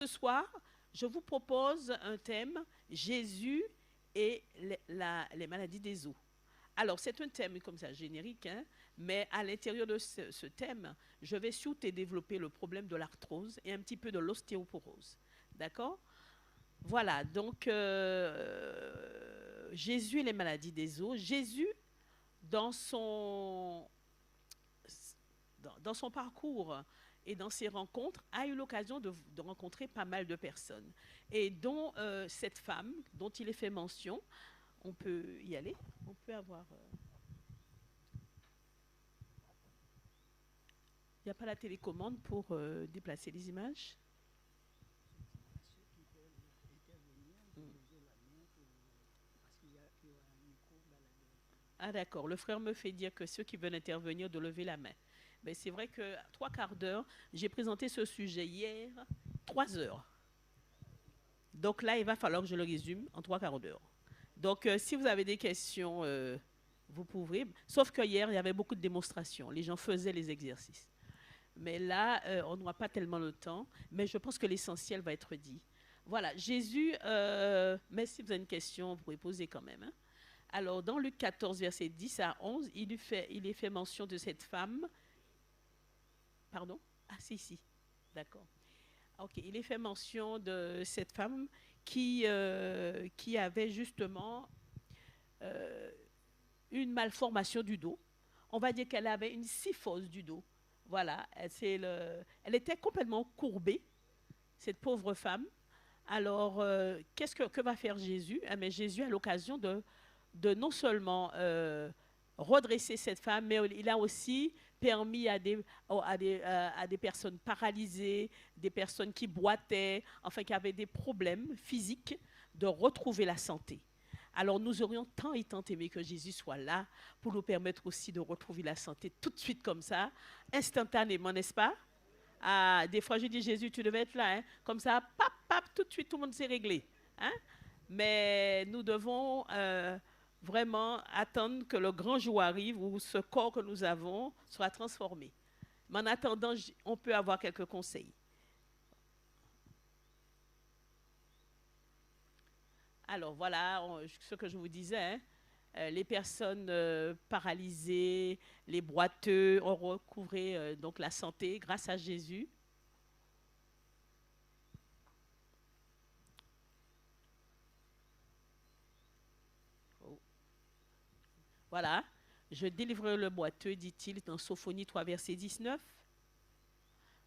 ce soir, je vous propose un thème, Jésus et les maladies des os. Alors, c'est un thème comme ça, générique, hein, mais à l'intérieur de ce thème, je vais surtout développer le problème de l'arthrose et un petit peu de l'ostéoporose. D'accord? Voilà, donc Jésus et les maladies des os. Jésus, dans son, dans son parcours et dans ses rencontres, a eu l'occasion de rencontrer pas mal de personnes. Et dont cette femme, dont il est fait mention, on peut y aller, on peut avoir... Il n'y a pas la télécommande pour déplacer les images. Ah d'accord, le frère me fait dire que ceux qui veulent intervenir de lever la main. Mais c'est vrai que 3 quarts d'heure, j'ai présenté ce sujet hier, 3 heures. Donc là, il va falloir que je le résume en 3 quarts d'heure. Donc si vous avez des questions, vous pouvez. Sauf que hier, il y avait beaucoup de démonstrations. Les gens faisaient les exercices. Mais là, on n'aura pas tellement le temps. Mais je pense que l'essentiel va être dit. Voilà, Jésus, mais si vous avez une question, vous pouvez poser quand même, hein. Alors, dans Luc 14, verset 10 à 11, il est fait mention de cette femme. Pardon? Ah, si, d'accord. Ok, il est fait mention de cette femme qui avait justement euh, une malformation du dos. On va dire qu'elle avait une syphose du dos. Voilà, elle était complètement courbée, cette pauvre femme. Alors, que va faire Jésus? Eh bien, Jésus a l'occasion de non seulement redresser cette femme, mais il a aussi permis à des personnes paralysées, des personnes qui boitaient, enfin qui avaient des problèmes physiques, de retrouver la santé. Alors nous aurions tant et tant aimé que Jésus soit là pour nous permettre aussi de retrouver la santé tout de suite comme ça, instantanément, n'est-ce pas? Ah, des fois, je dis, Jésus, tu devais être là, hein. Comme ça, pap, pap, tout de suite, tout le monde s'est réglé, hein. Mais nous devons vraiment attendre que le grand jour arrive où ce corps que nous avons soit transformé. Mais en attendant, on peut avoir quelques conseils. Alors voilà, ce que je vous disais, hein, les personnes paralysées, les boiteux ont recouvré donc la santé grâce à Jésus. Oh, voilà, je délivrerai le boiteux, dit-il dans Sophonie 3, verset 19.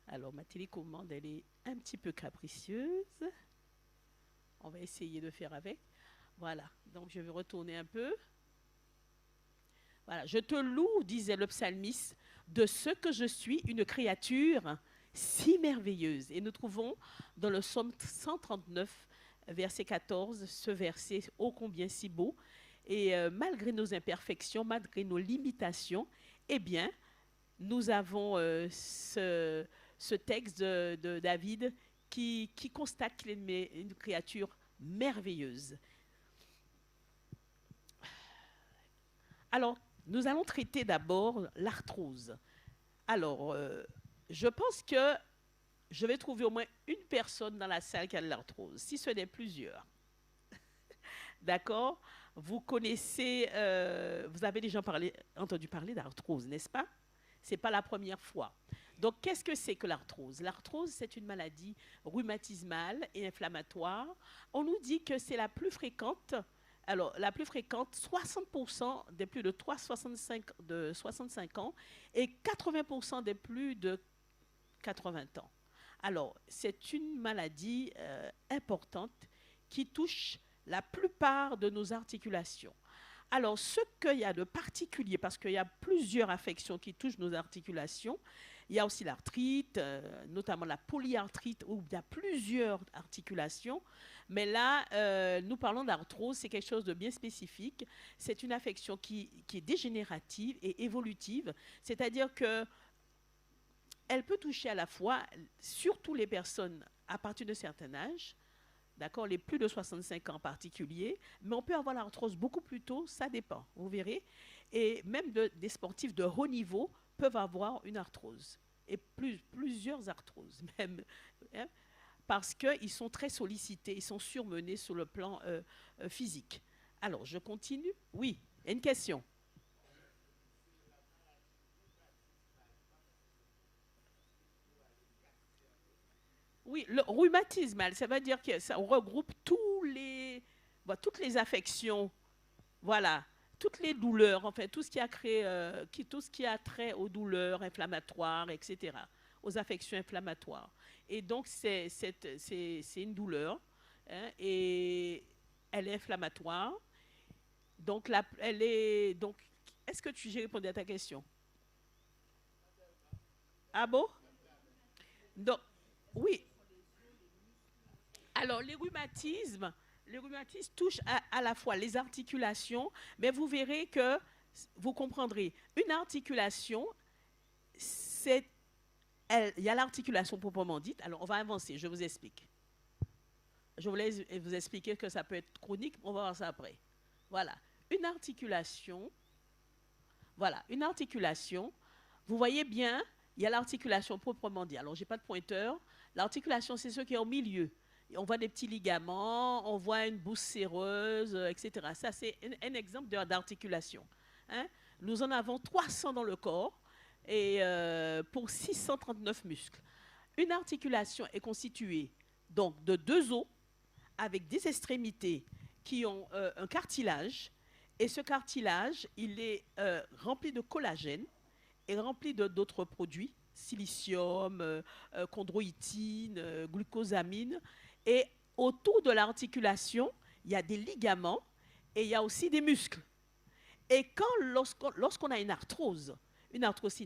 Alors ma télécommande, elle est un petit peu capricieuse. On va essayer de faire avec. Voilà, donc je vais retourner un peu. Voilà, je te loue, disait le psalmiste, de ce que je suis une créature si merveilleuse. Et nous trouvons dans le psaume 139, verset 14, ce verset ô combien si beau. Et malgré nos imperfections, malgré nos limitations, eh bien, nous avons ce texte de David qui constate qu'il est une créature merveilleuse. Alors, nous allons traiter d'abord l'arthrose. Alors, je pense que je vais trouver au moins une personne dans la salle qui a de l'arthrose, si ce n'est plusieurs. D'accord? Vous connaissez, vous avez déjà entendu parler d'arthrose, n'est-ce pas? Ce n'est pas la première fois. Donc, qu'est-ce que c'est que l'arthrose? L'arthrose, c'est une maladie rhumatismale et inflammatoire. On nous dit que c'est la plus fréquente. Alors, la plus fréquente, 60% des plus de 65 ans et 80% des plus de 80 ans. Alors, c'est une maladie importante qui touche la plupart de nos articulations. Alors, ce qu'il y a de particulier, parce qu'il y a plusieurs affections qui touchent nos articulations, il y a aussi l'arthrite, notamment la polyarthrite, où il y a plusieurs articulations. Mais là, nous parlons d'arthrose, c'est quelque chose de bien spécifique. C'est une affection qui est dégénérative et évolutive, c'est-à-dire que elle peut toucher à la fois, surtout les personnes à partir d'un certain âge, d'accord, les plus de 65 ans en particulier, mais on peut avoir l'arthrose beaucoup plus tôt, ça dépend, vous verrez. Et même des sportifs de haut niveau peuvent avoir une arthrose, et plusieurs arthroses même, hein. parce qu'ils sont très sollicités, ils sont surmenés sur le plan physique. Alors, je continue. Oui, une question. Oui, le rhumatisme, ça veut dire que ça regroupe toutes les affections, voilà, toutes les douleurs, enfin, tout ce qui a créé, tout ce qui a trait aux douleurs inflammatoires, etc., aux affections inflammatoires. Et donc, c'est une douleur, hein, et elle est inflammatoire. Donc, est-ce que j'ai répondu à ta question? Ah bon? Donc, oui. Alors, les rhumatismes touchent à la fois les articulations, mais vous verrez que, vous comprendrez, une articulation, c'est, il y a l'articulation proprement dite. Alors, on va avancer, je vous explique. Je voulais vous expliquer que ça peut être chronique, on va voir ça après. Voilà. Une articulation, voilà, une articulation, vous voyez bien, il y a l'articulation proprement dite. Alors, je n'ai pas de pointeur. L'articulation, c'est ce qui est au milieu. On voit des petits ligaments, on voit une bouse séreuse, etc. Ça, c'est un exemple d'articulation. Hein. Nous en avons 300 dans le corps et pour 639 muscles. Une articulation est constituée donc de deux os avec des extrémités qui ont un cartilage. Et ce cartilage, il est rempli de collagène et rempli d'autres produits, silicium, chondroïtine, glucosamine. Et autour de l'articulation, il y a des ligaments et il y a aussi des muscles. Et lorsqu'on a une arthrose, c'est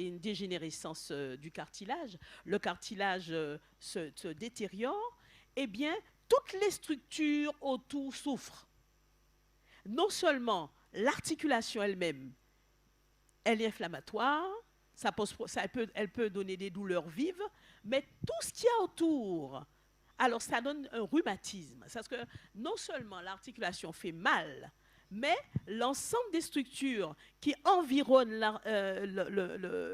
une dégénérescence du cartilage, le cartilage se détériore, eh bien, toutes les structures autour souffrent. Non seulement l'articulation elle-même, elle est inflammatoire, elle peut donner des douleurs vives, mais tout ce qu'il y a autour, alors ça donne un rhumatisme. Parce que non seulement l'articulation fait mal, mais l'ensemble des structures qui environnent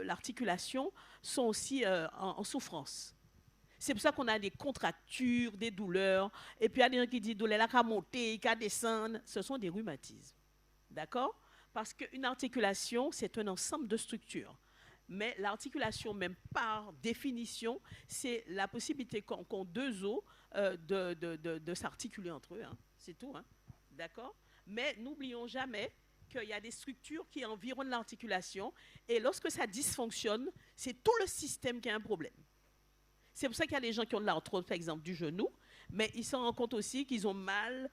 l'articulation sont aussi en souffrance. C'est pour ça qu'on a des contractures, des douleurs, et puis il y a des gens qui disent douleur là, qu'à monter, qu'à descendre. Ce sont des rhumatismes. D'accord? Parce qu'une articulation, c'est un ensemble de structures. Mais l'articulation, même par définition, c'est la possibilité qu'ont deux os de s'articuler entre eux. Hein. C'est tout. Hein. D'accord? Mais n'oublions jamais qu'il y a des structures qui environnent l'articulation. Et lorsque ça dysfonctionne, c'est tout le système qui a un problème. C'est pour ça qu'il y a des gens qui ont de l'arthrose, par exemple, du genou, mais ils se rendent compte aussi qu'ils ont mal,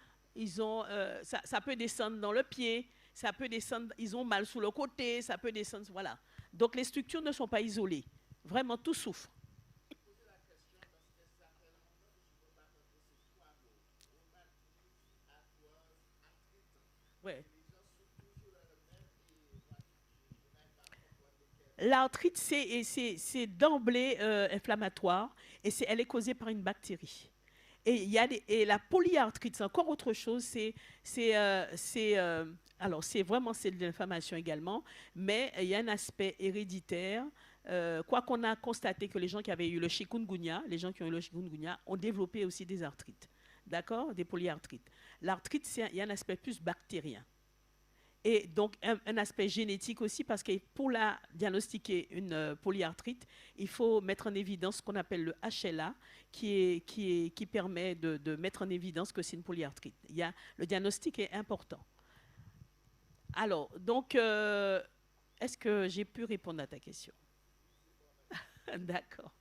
ça peut descendre dans le pied, ça peut descendre, ils ont mal sous le côté, ça peut descendre, voilà. Donc les structures ne sont pas isolées. Vraiment, tout souffre. Ouais. L'arthrite, c'est d'emblée inflammatoire et elle est causée par une bactérie. Et la polyarthrite, c'est encore autre chose. Alors, c'est de l'inflammation également, mais il y a un aspect héréditaire. Quoi qu'on a constaté que les gens qui avaient eu le chikungunya, les gens qui ont eu le chikungunya, ont développé aussi des arthrites. D'accord? Des polyarthrites. L'arthrite, il y a un aspect plus bactérien. Et donc, un aspect génétique aussi, parce que pour diagnostiquer une polyarthrite, il faut mettre en évidence ce qu'on appelle le HLA, qui permet de mettre en évidence que c'est une polyarthrite. Le diagnostic est important. Alors, donc, est-ce que j'ai pu répondre à ta question? D'accord.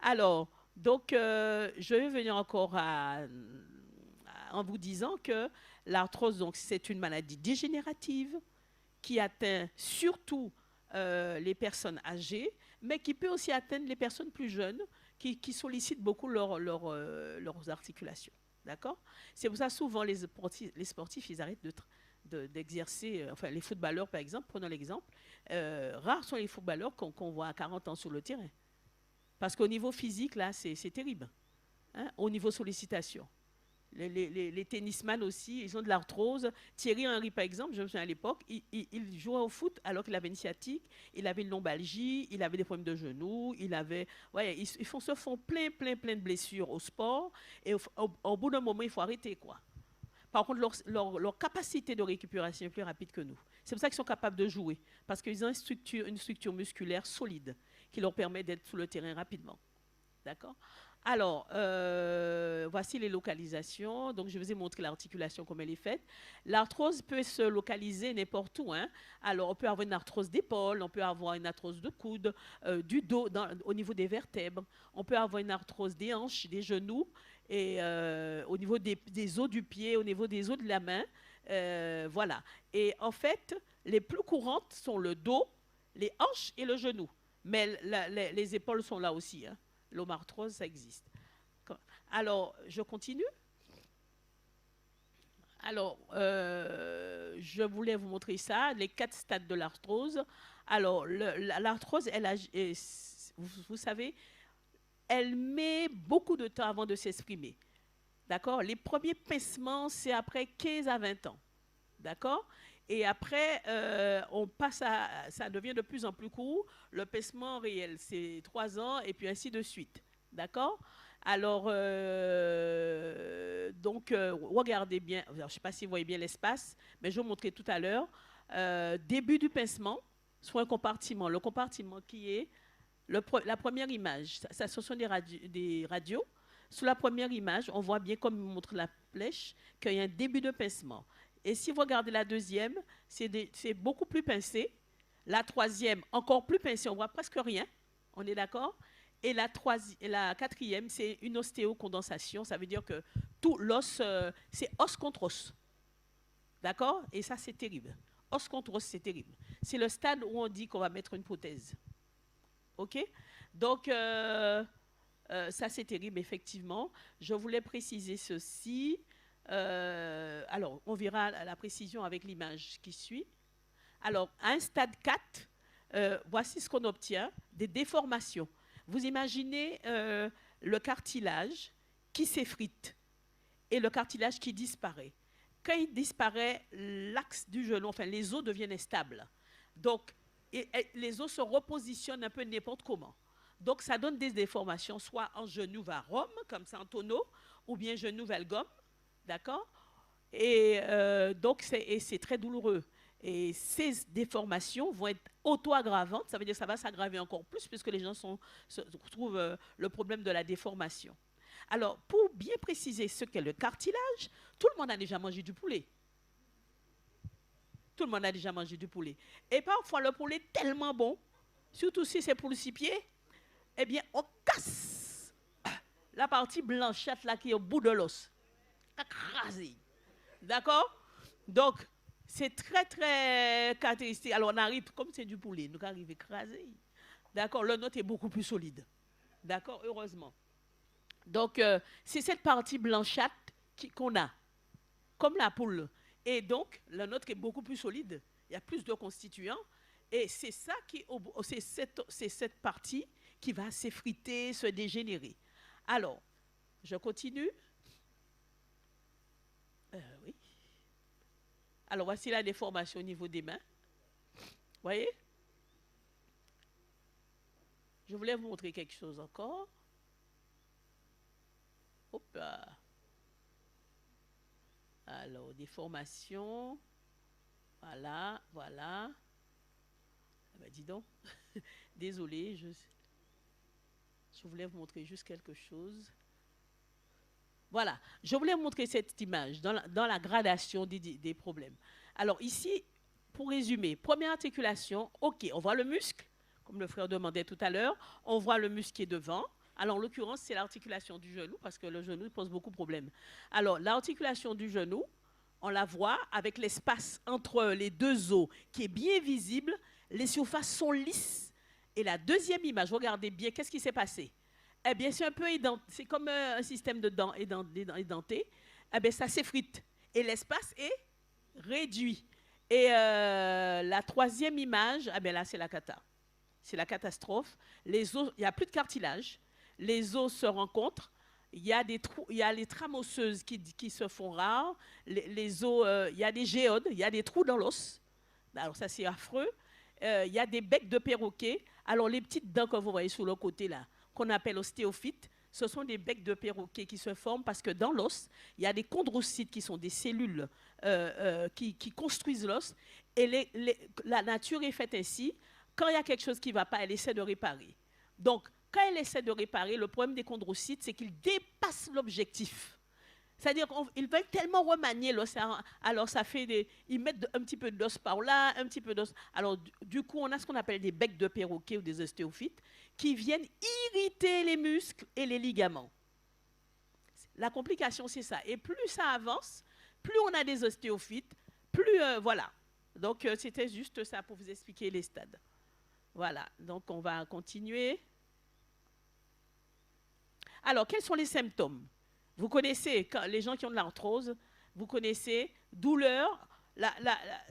Alors, donc, je vais venir encore en vous disant que l'arthrose, donc, c'est une maladie dégénérative qui atteint surtout les personnes âgées, mais qui peut aussi atteindre les personnes plus jeunes qui sollicitent beaucoup leurs articulations. D'accord? C'est pour ça souvent les sportifs, ils arrêtent d'exercer, enfin les footballeurs par exemple, prenons l'exemple, rares sont les footballeurs qu'on voit à 40 ans sur le terrain. Parce qu'au niveau physique, là, c'est terrible. Hein, au niveau sollicitation. Les tennisman aussi, ils ont de l'arthrose. Thierry Henry, par exemple, je me souviens à l'époque, il jouait au foot alors qu'il avait une sciatique, il avait une lombalgie, il avait des problèmes de genoux, il avait... Ouais, se font plein de blessures au sport. Et au bout d'un moment, il faut arrêter, quoi. Par contre, leur capacité de récupération est plus rapide que nous. C'est pour ça qu'ils sont capables de jouer, parce qu'ils ont une structure musculaire solide qui leur permet d'être sur le terrain rapidement. D'accord? Alors, voici les localisations. Donc, je vous ai montré l'articulation, comme elle est faite. L'arthrose peut se localiser n'importe où. Hein. Alors, on peut avoir une arthrose d'épaule, on peut avoir une arthrose de coude, du dos, au niveau des vertèbres. On peut avoir une arthrose des hanches, des genoux, et au niveau des os du pied, au niveau des os de la main. Voilà. Et en fait, les plus courantes sont le dos, les hanches et le genou. Mais les épaules sont là aussi. Hein. L'omarthrose, ça existe. Alors, je continue. Alors, je voulais vous montrer ça, les 4 stades de l'arthrose. Alors, l'arthrose, vous savez, elle met beaucoup de temps avant de s'exprimer. D'accord? Les premiers pincements, c'est après 15 à 20 ans. D'accord? Et après, on passe ça devient de plus en plus court. Le pincement réel, c'est 3 ans, et puis ainsi de suite. D'accord? Alors, donc, regardez bien. Alors, je ne sais pas si vous voyez bien l'espace, mais je vais vous montrer tout à l'heure. Début du pincement, soit un compartiment. Le compartiment qui est la première image. Ce sont des radios. Sous la première image, on voit bien, comme montre la flèche, qu'il y a un début de pincement. Et si vous regardez la deuxième, c'est beaucoup plus pincé. La troisième, encore plus pincée, on ne voit presque rien. On est d'accord? Et la quatrième, c'est une ostéocondensation. Ça veut dire que tout l'os, c'est os contre os. D'accord? Et ça, c'est terrible. Os contre os, c'est terrible. C'est le stade où on dit qu'on va mettre une prothèse. OK? Donc, ça, c'est terrible, effectivement. Je voulais préciser ceci. Alors, on verra la précision avec l'image qui suit. Alors, à un stade 4, voici ce qu'on obtient, des déformations. Vous imaginez le cartilage qui s'effrite et le cartilage qui disparaît. Quand il disparaît, l'axe du genou, enfin les os deviennent instables. Donc, les os se repositionnent un peu n'importe comment. Donc, ça donne des déformations, soit en genou vers Rome, comme ça en tonneau, ou bien genou vers gomme. D'accord? Et donc, c'est très douloureux. Et ces déformations vont être auto-aggravantes. Ça veut dire que ça va s'aggraver encore plus puisque les gens se trouvent le problème de la déformation. Alors, pour bien préciser ce qu'est le cartilage, tout le monde a déjà mangé du poulet. Tout le monde a déjà mangé du poulet. Et parfois, le poulet est tellement bon, surtout si c'est pour le six pieds, eh bien, on casse la partie blanchâtre là qui est au bout de l'os. Écrasé. D'accord? Donc, c'est très caractéristique. Alors, on arrive, comme c'est du poulet, nous arrivons écrasé. D'accord? Le nôtre est beaucoup plus solide. D'accord? Heureusement. Donc, c'est cette partie blanchâtre qu'on a, comme la poule. Et donc, le nôtre est beaucoup plus solide. Il y a plus de constituants. Et c'est ça c'est cette partie qui va s'effriter, se dégénérer. Alors, je continue. Oui. Alors, voici la déformation au niveau des mains. Vous voyez? Je voulais vous montrer quelque chose encore. Hop. Alors, déformation. Voilà. Ah ben, dis donc. Désolée, je voulais vous montrer juste quelque chose. Voilà, je voulais vous montrer cette image dans la gradation des problèmes. Alors ici, pour résumer, première articulation, ok, on voit le muscle, comme le frère demandait tout à l'heure, on voit le muscle qui est devant. Alors en l'occurrence, c'est l'articulation du genou, parce que le genou pose beaucoup de problèmes. Alors l'articulation du genou, on la voit avec l'espace entre les deux os qui est bien visible, les surfaces sont lisses. Et la deuxième image, regardez bien, qu'est-ce qui s'est passé? Eh bien, c'est un peu c'est comme un système de dents édenté. Eh bien, ça s'effrite. Et l'espace est réduit. Et la troisième image, eh bien là, c'est la cata. C'est la catastrophe. Les os, il n'y a plus de cartilage. Les os se rencontrent. il y a des trous, il y a les trames osseuses qui se font rares, les os, il y a des géodes, il y a des trous dans l'os. Alors ça c'est affreux. Il y a des becs de perroquet. Alors les petites dents que vous voyez sur le côté là, qu'on appelle ostéophytes, ce sont des becs de perroquet qui se forment parce que dans l'os, il y a des chondrocytes qui sont des cellules qui construisent l'os. Et la nature est faite ainsi. Quand il y a quelque chose qui ne va pas, elle essaie de réparer. Donc, quand elle essaie de réparer, le problème des chondrocytes, c'est qu'ils dépassent l'objectif. C'est-à-dire qu'ils veulent tellement remanier l'os. Alors, ça fait ils mettent un petit peu d'os par là, un petit peu d'os. Alors, du coup, on a ce qu'on appelle des becs de perroquet ou des ostéophytes qui viennent irriter les muscles et les ligaments. La complication, c'est ça. Et plus ça avance, plus on a des ostéophytes, plus. Voilà. Donc, c'était juste ça pour vous expliquer les stades. Voilà. Donc, on va continuer. Alors, quels sont les symptômes? Vous connaissez, les gens qui ont de l'arthrose, vous connaissez douleur.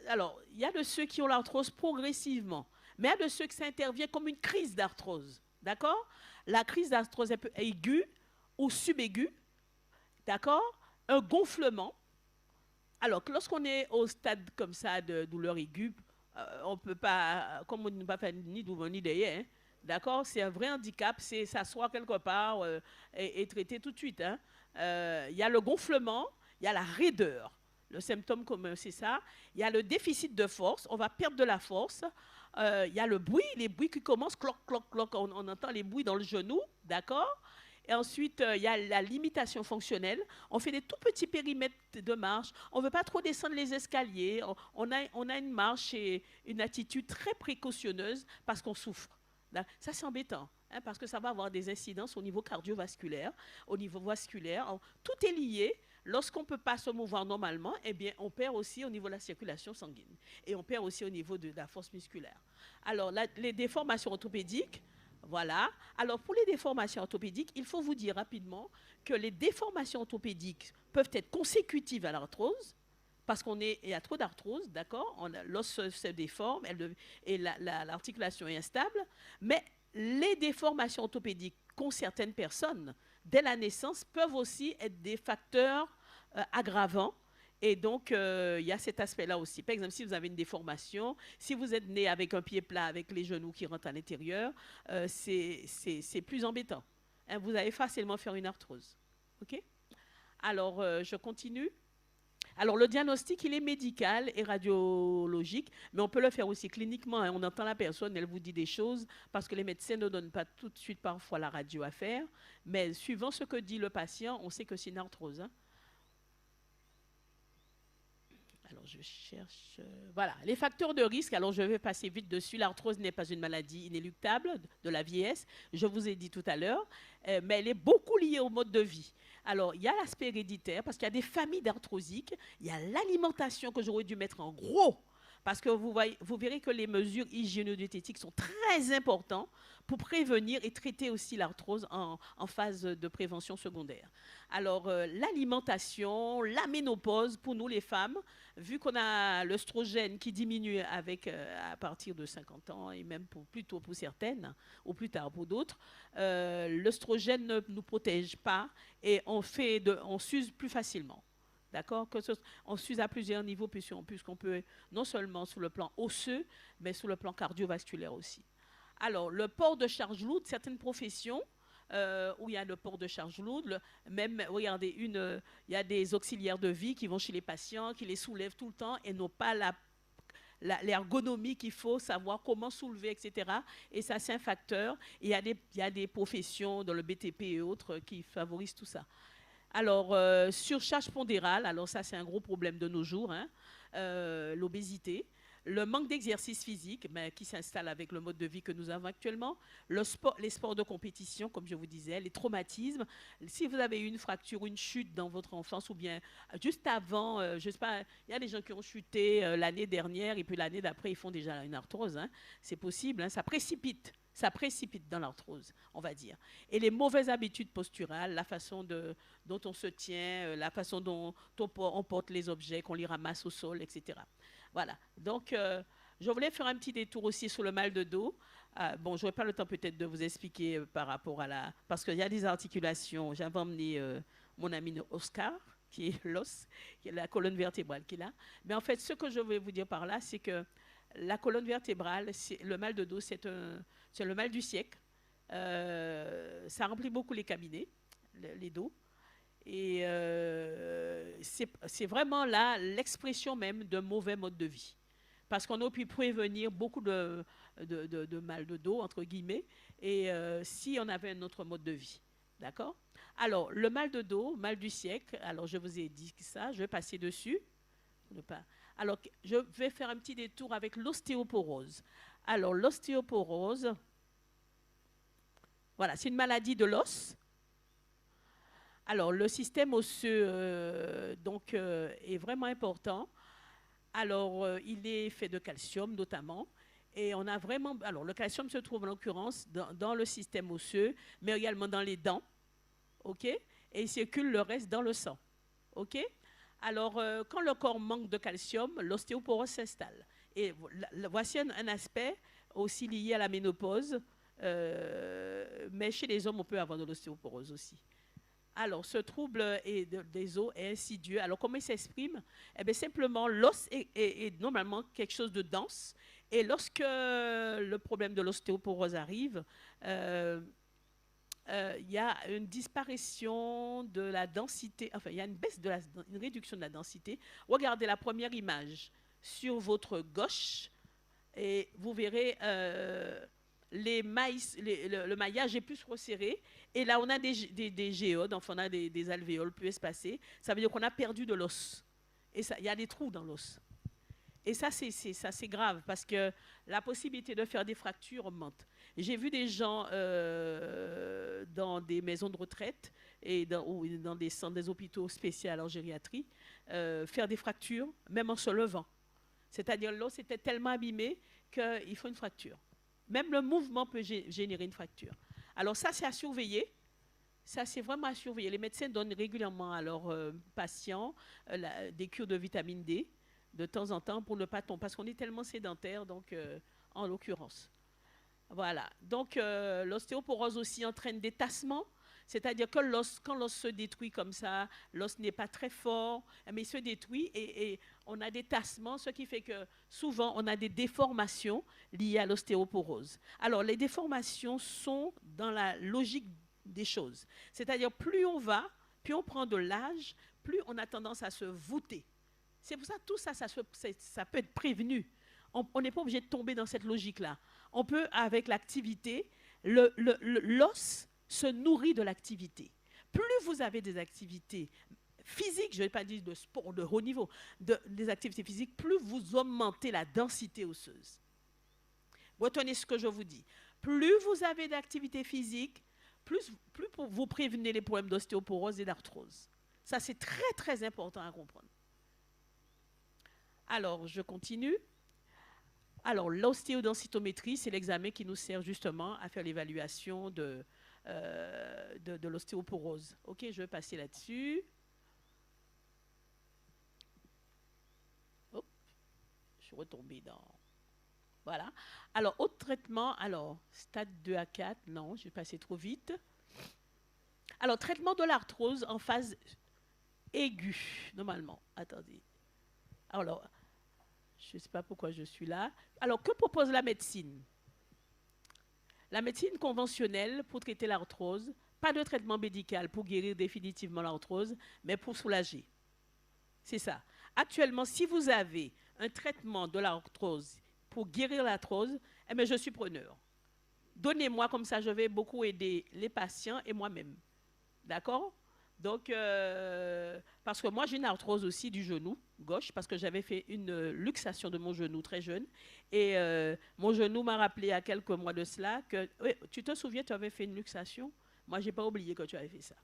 Alors, il y a de ceux qui ont l'arthrose progressivement, mais il y a de ceux que ça intervient comme une crise d'arthrose. D'accord? La crise d'arthrose est aiguë ou subaiguë. D'accord? Un gonflement. Alors, lorsqu'on est au stade comme ça de douleur aiguë, on ne peut pas, comme on ne peut pas faire ni devant ni derrière, hein. D'accord? C'est un vrai handicap, c'est s'asseoir quelque part et traiter tout de suite. Hein. Il y a le gonflement, il y a la raideur. Le symptôme commun, c'est ça. Il y a le déficit de force, on va perdre de la force. Il y a le bruit, les bruits qui commencent, cloc, cloc, cloc, on entend les bruits dans le genou, d'accord? Et ensuite, il y a la limitation fonctionnelle. On fait des tout petits périmètres de marche. On ne veut pas trop descendre les escaliers. On a une marche et une attitude très précautionneuse parce qu'on souffre. Ça, c'est embêtant, hein, parce que ça va avoir des incidences au niveau cardiovasculaire, au niveau vasculaire. Tout est lié. Lorsqu'on ne peut pas se mouvoir normalement, eh bien, on perd aussi au niveau de la circulation sanguine. Et on perd aussi au niveau de la force musculaire. Alors, les déformations orthopédiques, voilà. Alors, pour les déformations orthopédiques, il faut vous dire rapidement que les déformations orthopédiques peuvent être consécutives à l'arthrose, parce qu'il y a trop d'arthrose, d'accord? L'os se déforme et l'articulation est instable. Mais les déformations orthopédiques qu'ont certaines personnes, dès la naissance, peuvent aussi être des facteurs aggravants. Et donc, il y a cet aspect-là aussi. Par exemple, si vous avez une déformation, si vous êtes né avec un pied plat, avec les genoux qui rentrent à l'intérieur, c'est plus embêtant. Hein, vous allez facilement faire une arthrose. OK? Alors, je continue. Alors, le diagnostic, il est médical et radiologique, mais on peut le faire aussi cliniquement. Hein. On entend la personne, elle vous dit des choses, parce que les médecins ne donnent pas tout de suite parfois la radio à faire. Mais suivant ce que dit le patient, on sait que c'est une arthrose. Hein. Alors, je cherche... voilà, les facteurs de risque. Alors, je vais passer vite dessus. L'arthrose n'est pas une maladie inéluctable de la vieillesse. Je vous ai dit tout à l'heure. Mais elle est beaucoup liée au mode de vie. Alors, il y a l'aspect héréditaire, parce qu'il y a des familles d'arthrosiques. Il y a l'alimentation que j'aurais dû mettre en gros. Parce que vous verrez que les mesures hygiéno-diététiques sont très importantes pour prévenir et traiter aussi l'arthrose en phase de prévention secondaire. Alors, l'alimentation, la ménopause, pour nous les femmes, vu qu'on a l'œstrogène qui diminue à partir de 50 ans, et même plutôt pour certaines, ou plus tard pour d'autres, l'œstrogène ne nous protège pas et on s'use plus facilement. D'accord? On s'use à plusieurs niveaux puisqu'on peut, non seulement sur le plan osseux, mais sur le plan cardiovasculaire aussi. Alors, le port de charge lourde, certaines professions où il y a le port de charge lourde, même, regardez, il y a des auxiliaires de vie qui vont chez les patients, qui les soulèvent tout le temps et n'ont pas l'ergonomie qu'il faut, savoir comment soulever, etc. Et ça, c'est un facteur. Et il y a des professions dans le BTP et autres qui favorisent tout ça. Alors, surcharge pondérale, alors ça c'est un gros problème de nos jours, hein, l'obésité, le manque d'exercice physique qui s'installe avec le mode de vie que nous avons actuellement, les sports de compétition, comme je vous disais, les traumatismes. Si vous avez eu une fracture, une chute dans votre enfance ou bien juste avant, je ne sais pas, il y a des gens qui ont chuté l'année dernière et puis l'année d'après, ils font déjà une arthrose. Hein, c'est possible, hein, ça précipite. Ça précipite dans l'arthrose, on va dire. Et les mauvaises habitudes posturales, la façon dont on se tient, la façon dont on porte les objets, qu'on les ramasse au sol, etc. Voilà. Donc, Je voulais faire un petit détour aussi sur le mal de dos. Bon, je n'aurai pas le temps peut-être de vous expliquer par rapport à la... Parce qu'il y a des articulations. J'avais emmené mon ami Oscar, qui est l'os, qui est la colonne vertébrale qui est là. Mais en fait, ce que je vais vous dire par là, c'est que la colonne vertébrale, le mal de dos, c'est le mal du siècle. Ça remplit beaucoup les cabinets, les dos. Et c'est vraiment là l'expression même d'un mauvais mode de vie. Parce qu'on a pu prévenir beaucoup de mal de dos, entre guillemets, et si on avait un autre mode de vie. D'accord? Alors, le mal de dos, mal du siècle, alors je vous ai dit ça, je vais passer dessus. Alors, je vais faire un petit détour avec l'ostéoporose. Alors, l'ostéoporose, voilà, c'est une maladie de l'os. Alors, le système osseux est vraiment important. Alors, il est fait de calcium notamment. Et on a vraiment... Alors, le calcium se trouve en l'occurrence dans le système osseux, mais également dans les dents. OK? Et il circule le reste dans le sang. OK? Alors, quand le corps manque de calcium, l'ostéoporose s'installe. Et voici un aspect aussi lié à la ménopause. Mais chez les hommes, on peut avoir de l'ostéoporose aussi. Alors, ce trouble des os est insidieux. Alors, comment il s'exprime? Eh bien, simplement, l'os est normalement quelque chose de dense. Et lorsque le problème de l'ostéoporose arrive, il y a une disparition de la densité, enfin, il y a une une réduction de la densité. Regardez la première image sur votre gauche et vous verrez le maillage est plus resserré. Et là, on a des géodes, enfin, on a des alvéoles plus espacées. Ça veut dire qu'on a perdu de l'os. Et il y a des trous dans l'os. Et ça, c'est grave parce que la possibilité de faire des fractures augmente. J'ai vu des gens dans des maisons de retraite ou dans des centres, des hôpitaux spéciaux en gériatrie faire des fractures, même en se levant. C'est-à-dire l'os était tellement abîmé qu'il faut une fracture. Même le mouvement peut générer une fracture. Alors ça, c'est à surveiller. Ça, c'est vraiment à surveiller. Les médecins donnent régulièrement à leurs patients des cures de vitamine D de temps en temps pour ne pas tomber. Parce qu'on est tellement sédentaire, donc en l'occurrence. Voilà. Donc l'ostéoporose aussi entraîne des tassements. C'est-à-dire que quand l'os se détruit comme ça, l'os n'est pas très fort, mais il se détruit et on a des tassements, ce qui fait que souvent on a des déformations liées à l'ostéoporose. Alors les déformations sont dans la logique des choses. C'est-à-dire plus on va, plus on prend de l'âge, plus on a tendance à se voûter. C'est pour ça que tout ça, ça peut être prévenu. On n'est pas obligé de tomber dans cette logique-là. On peut, avec l'activité, l'os se nourrit de l'activité. Plus vous avez des activités physiques, je ne vais pas dire de sport de haut niveau, des activités physiques, plus vous augmentez la densité osseuse. Retenez ce que je vous dis. Plus vous avez d'activité physique, plus vous prévenez les problèmes d'ostéoporose et d'arthrose. Ça, c'est très, très important à comprendre. Alors, je continue. Alors, l'ostéodensitométrie, c'est l'examen qui nous sert justement à faire l'évaluation de l'ostéoporose. OK, je vais passer là-dessus. Je suis retombée dans... Voilà. Alors, autre traitement, alors, stade 2 à 4, non, je vais passer trop vite. Alors, traitement de l'arthrose en phase aiguë, normalement. Attendez. Alors, je ne sais pas pourquoi je suis là. Alors, que propose la médecine? La médecine conventionnelle pour traiter l'arthrose, pas de traitement médical pour guérir définitivement l'arthrose, mais pour soulager. C'est ça. Actuellement, si vous avez un traitement de l'arthrose pour guérir l'arthrose, eh bien, je suis preneur. Donnez-moi, comme ça, je vais beaucoup aider les patients et moi-même. D'accord? Donc, parce que moi, j'ai une arthrose aussi du genou gauche, parce que j'avais fait une luxation de mon genou très jeune. Et mon genou m'a rappelé à quelques mois de cela que, oui, tu te souviens, tu avais fait une luxation? Moi, je n'ai pas oublié que tu avais fait ça.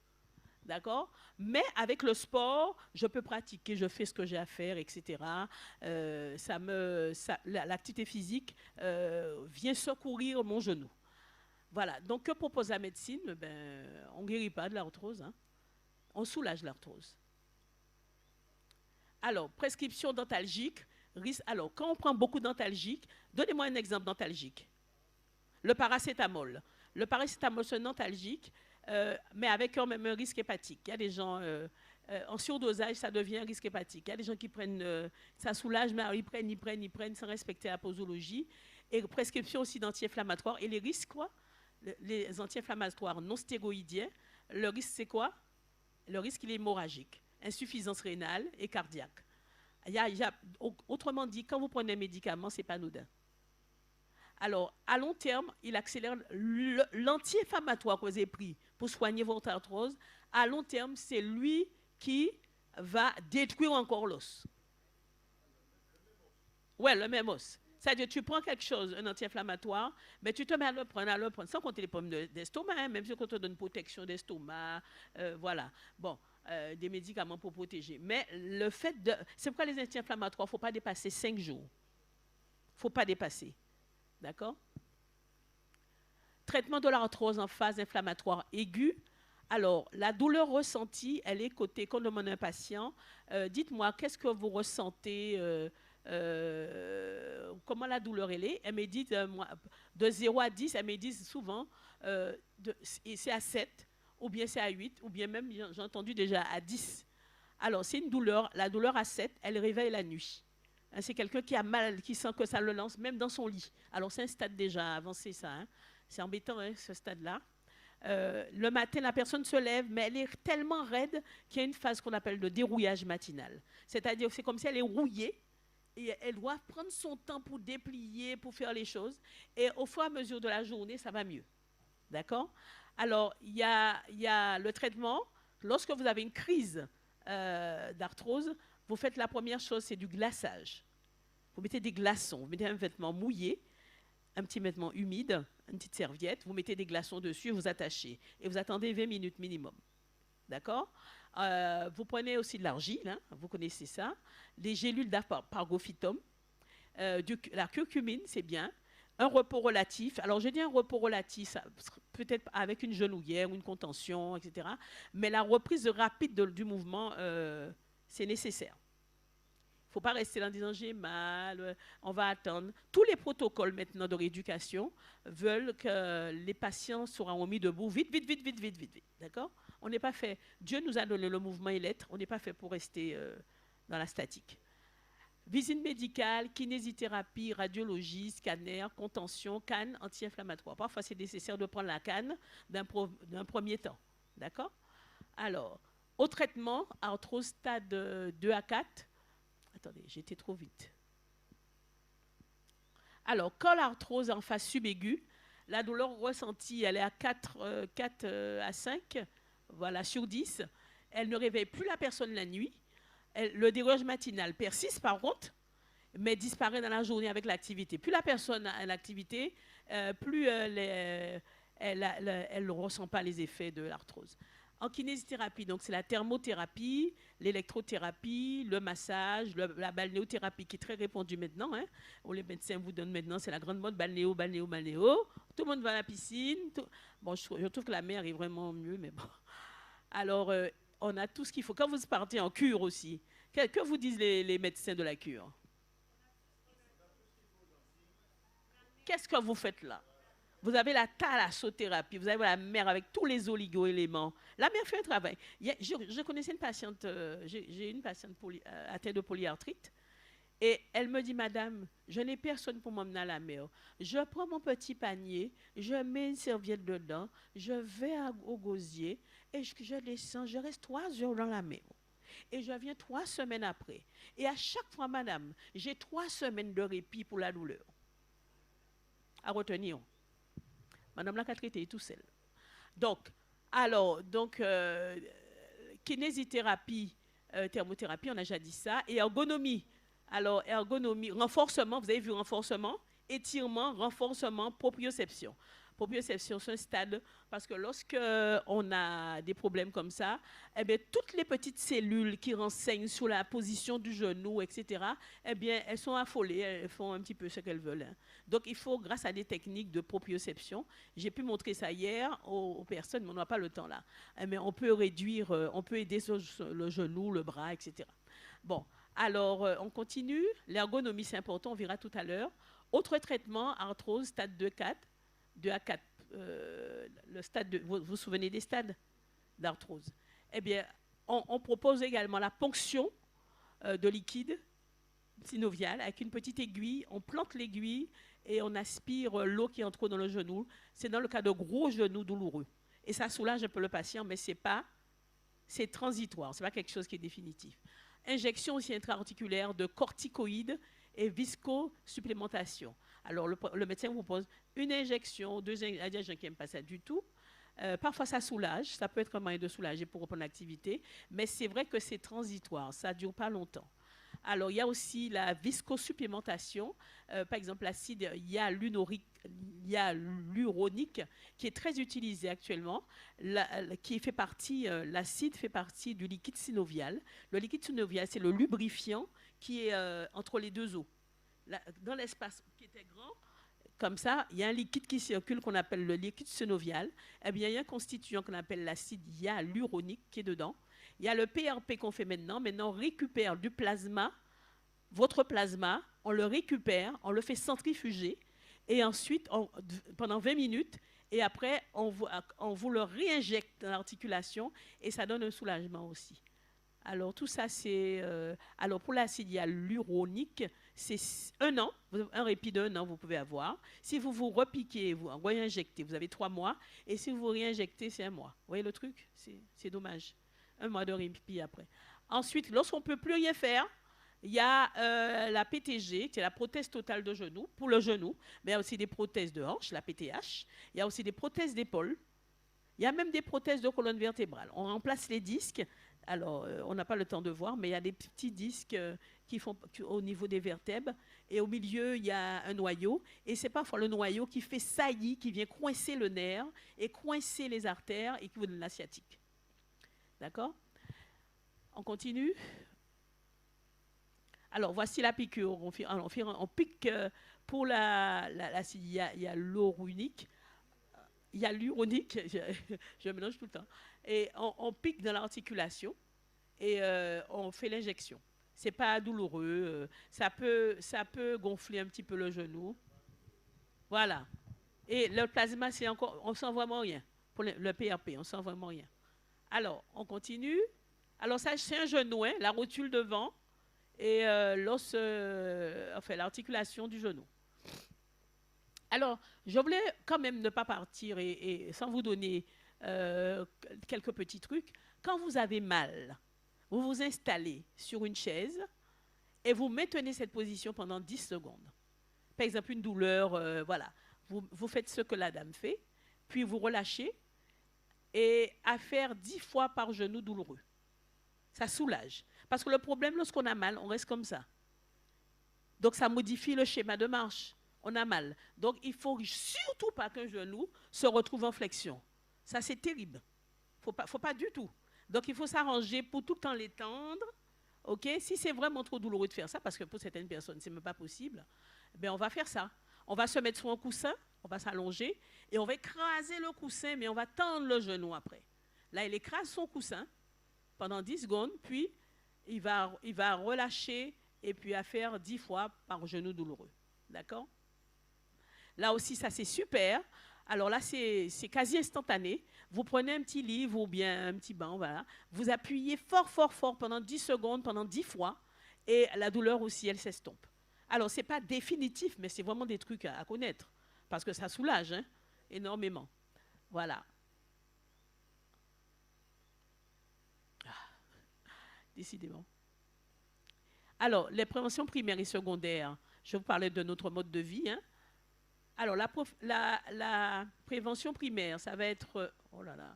D'accord? Mais avec le sport, je peux pratiquer, je fais ce que j'ai à faire, etc. L'activité physique vient secourir mon genou. Voilà. Donc, que propose la médecine? Ben, on ne guérit pas de l'arthrose, hein. On soulage l'arthrose. Alors, prescription dentalgique, Alors, quand on prend beaucoup d'antalgiques, donnez-moi un exemple d'antalgique. Le paracétamol. Le paracétamol, c'est un antalgique, mais avec quand même un risque hépatique. Il y a des gens, en surdosage, ça devient un risque hépatique. Il y a des gens qui prennent, ça soulage, mais alors ils prennent sans respecter la posologie. Et prescription aussi d'anti-inflammatoires. Et les risques, quoi? Les anti-inflammatoires non stéroïdiens, le risque, c'est quoi? Le risque, il est hémorragique, insuffisance rénale et cardiaque. Autrement dit, quand vous prenez un médicament, ce n'est pas anodin. Alors, à long terme, il accélère l'anti-inflammatoire que vous avez pris pour soigner votre arthrose. À long terme, c'est lui qui va détruire encore l'os. Ouais, le même os. C'est-à-dire, tu prends quelque chose, un anti-inflammatoire, mais tu te mets à le prendre, sans compter les pommes d'estomac, hein, même si on te donne une protection d'estomac, voilà. Bon, des médicaments pour protéger. Mais le fait de... C'est pourquoi les anti-inflammatoires, il ne faut pas dépasser 5 jours. Il ne faut pas dépasser. D'accord? Traitement de l'arthrose en phase inflammatoire aiguë. Alors, la douleur ressentie, elle est côté, quand on demande à un patient, dites-moi, qu'est-ce que vous ressentez comment la douleur elle est. Elle me dit de 0 à 10, elle me dit souvent c'est à 7, ou bien c'est à 8, ou bien même j'ai entendu déjà à 10. Alors c'est une douleur, la douleur à 7, elle réveille la nuit. Hein, c'est quelqu'un qui a mal, qui sent que ça le lance même dans son lit. Alors c'est un stade déjà avancé ça. Hein. C'est embêtant hein, ce stade-là. Le matin, la personne se lève, mais elle est tellement raide qu'il y a une phase qu'on appelle de dérouillage matinal. C'est-à-dire que c'est comme si elle est rouillée, et elle doit prendre son temps pour déplier, pour faire les choses. Et au fur et à mesure de la journée, ça va mieux. D'accord? Alors, il y a le traitement. Lorsque vous avez une crise d'arthrose, vous faites la première chose, c'est du glaçage. Vous mettez des glaçons, vous mettez un vêtement mouillé, un petit vêtement humide, une petite serviette, vous mettez des glaçons dessus et vous attachez. Et vous attendez 20 minutes minimum. D'accord? Vous prenez aussi de l'argile, hein, vous connaissez ça, des gélules d'aspargophytum, la curcumine, c'est bien, un repos relatif. Alors, je dis un repos relatif, peut-être avec une genouillère ou une contention, etc. Mais la reprise rapide du mouvement, c'est nécessaire. Il ne faut pas rester là en disant j'ai mal, on va attendre. Tous les protocoles maintenant de rééducation veulent que les patients soient remis debout vite, vite, vite, vite, vite, vite, vite. D'accord? On n'est pas fait. Dieu nous a donné le mouvement et l'être. On n'est pas fait pour rester dans la statique. Visite médicale, kinésithérapie, radiologie, scanner, contention, canne, anti-inflammatoire. Parfois, c'est nécessaire de prendre la canne d'un premier temps. D'accord? Alors, au traitement, arthrose stade 2 à 4. Attendez, j'étais trop vite. Alors, quand l'arthrose en phase subaiguë, la douleur ressentie, elle est à 4 à 5, voilà, sur 10. Elle ne réveille plus la personne la nuit. Le dérouillage matinal persiste par contre, mais disparaît dans la journée avec l'activité. Plus la personne a l'activité, plus elle ne ressent pas les effets de l'arthrose. En kinésithérapie, donc c'est la thermothérapie, l'électrothérapie, le massage, la balnéothérapie qui est très répandue maintenant. Hein, où les médecins vous donnent maintenant, c'est la grande mode, balnéo, balnéo, balnéo. Tout le monde va à la piscine. Bon, je trouve que la mer est vraiment mieux, mais bon. Alors, on a tout ce qu'il faut. Quand vous partez en cure aussi, que vous disent les médecins de la cure? Qu'est-ce que vous faites là? Vous avez la thalassothérapie, vous avez la mer avec tous les oligo-éléments. La mer fait un travail. Je connaissais une patiente, j'ai une patiente atteinte de polyarthrite, et elle me dit, madame, je n'ai personne pour m'emmener à la mer. Je prends mon petit panier, je mets une serviette dedans, je vais au gosier, et je descends, je reste 3 heures dans la mer. Et je viens 3 semaines après. Et à chaque fois, madame, j'ai 3 semaines de répit pour la douleur. À retenir. Madame la traité est tout seul. Donc, kinésithérapie, thermothérapie, on a déjà dit ça, et ergonomie. Alors, ergonomie, renforcement, vous avez vu renforcement, étirement, renforcement, proprioception. Proprioception, c'est un stade, parce que lorsque on a des problèmes comme ça, eh bien, toutes les petites cellules qui renseignent sur la position du genou, etc., eh bien, elles sont affolées, elles font un petit peu ce qu'elles veulent. Hein. Donc, il faut, grâce à des techniques de proprioception, j'ai pu montrer ça hier aux personnes, mais on n'a pas le temps là. Eh bien, on peut réduire, on peut aider sur le genou, le bras, etc. Bon, Alors, on continue. L'ergonomie, c'est important, on verra tout à l'heure. Autre traitement, arthrose, stade 2-4. 2 à 4. Le stade vous vous souvenez des stades d'arthrose? Eh bien, on propose également la ponction de liquide synovial avec une petite aiguille. On plante l'aiguille et on aspire l'eau qui entre dans le genou. C'est dans le cas de gros genoux douloureux. Et ça soulage un peu le patient, mais c'est transitoire, ce n'est pas quelque chose qui est définitif. Injection aussi intra-articulaire de corticoïdes et viscosupplémentation. Alors, le médecin vous propose une injection, deux injections, il y a des gens qui n'aiment pas ça du tout. Parfois, ça soulage, ça peut être un moyen de soulager pour reprendre l'activité, mais c'est vrai que c'est transitoire, ça ne dure pas longtemps. Alors, il y a aussi la viscosupplémentation, par exemple l'acide hyaluronique, qui est très utilisé actuellement, l'acide fait partie du liquide synovial. Le liquide synovial, c'est le lubrifiant qui est entre les deux os. Dans l'espace qui était grand, comme ça, il y a un liquide qui circule qu'on appelle le liquide synovial. Eh bien, il y a un constituant qu'on appelle l'acide hyaluronique qui est dedans. Il y a le PRP qu'on fait maintenant. Maintenant, on récupère du plasma, votre plasma, on le récupère, on le fait centrifuger et ensuite, pendant 20 minutes, et après, on vous le réinjecte dans l'articulation et ça donne un soulagement aussi. Alors, tout ça, c'est... alors, pour l'acide hyaluronique, c'est 1 an, un répit d'1 an, vous pouvez avoir. Si vous vous repiquez, vous réinjectez, vous avez 3 mois. Et si vous vous réinjectez, c'est 1 mois. Vous voyez le truc? C'est dommage. 1 mois de répit après. Ensuite, lorsqu'on ne peut plus rien faire, il y a la PTG, qui est la prothèse totale de genou, pour le genou. Mais il y a aussi des prothèses de hanche, la PTH. Il y a aussi des prothèses d'épaule. Il y a même des prothèses de colonne vertébrale. On remplace les disques. Alors, on n'a pas le temps de voir, mais il y a des petits disques qui font au niveau des vertèbres. Et au milieu, il y a un noyau. Et c'est parfois le noyau qui fait saillie, qui vient coincer le nerf et coincer les artères et qui vous donne la sciatique. D'accord? On continue. Alors, voici la piqûre. On pique pour l'acide hyaluronique. Hyaluronique, je mélange tout le temps. Et on pique dans l'articulation et on fait l'injection. Ce n'est pas douloureux. Ça peut gonfler un petit peu le genou. Voilà. Et le plasma, c'est encore... On ne sent vraiment rien. Pour le PRP, on ne sent vraiment rien. Alors, on continue. Alors, ça, c'est un genou, hein, la rotule devant et l'os, enfin, l'articulation du genou. Alors, je voulais quand même ne pas partir et sans vous donner quelques petits trucs. Quand vous avez mal, vous vous installez sur une chaise et vous maintenez cette position pendant 10 secondes. Par exemple, une douleur, voilà. Vous faites ce que la dame fait, puis vous relâchez et à faire 10 fois par genou douloureux. Ça soulage. Parce que le problème, lorsqu'on a mal, on reste comme ça. Donc, ça modifie le schéma de marche. On a mal. Donc, il ne faut surtout pas qu'un genou se retrouve en flexion. Ça, c'est terrible. Il ne faut pas du tout. Donc, il faut s'arranger pour tout le temps l'étendre. Okay? Si c'est vraiment trop douloureux de faire ça, parce que pour certaines personnes, ce n'est même pas possible, ben on va faire ça. On va se mettre sur un coussin, on va s'allonger, et on va écraser le coussin, mais on va tendre le genou après. Là, il écrase son coussin pendant 10 secondes, puis il va relâcher, et puis à faire 10 fois par genou douloureux. D'accord? Là aussi, ça c'est super. Alors là, c'est quasi instantané. Vous prenez un petit livre ou bien un petit banc, voilà. Vous appuyez fort, fort, fort pendant 10 secondes, pendant 10 fois. Et la douleur aussi, elle s'estompe. Alors, ce n'est pas définitif, mais c'est vraiment des trucs à connaître. Parce que ça soulage hein, énormément. Voilà. Ah, décidément. Alors, les préventions primaires et secondaires, je vous parlais de notre mode de vie, hein. Alors, la prévention primaire, ça va être... Oh là là.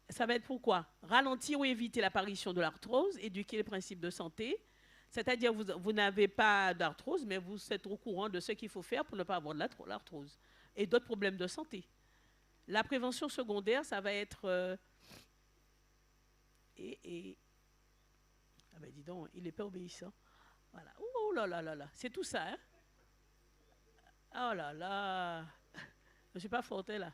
Ça va être pourquoi? Ralentir ou éviter l'apparition de l'arthrose, éduquer les principes de santé. C'est-à-dire vous n'avez pas d'arthrose, mais vous êtes au courant de ce qu'il faut faire pour ne pas avoir de l'arthrose. Et d'autres problèmes de santé. La prévention secondaire, ça va être... Ah ben dis donc, il n'est pas obéissant. Voilà. Oh là là là là. C'est tout ça, hein? Oh là là, je ne suis pas forte là.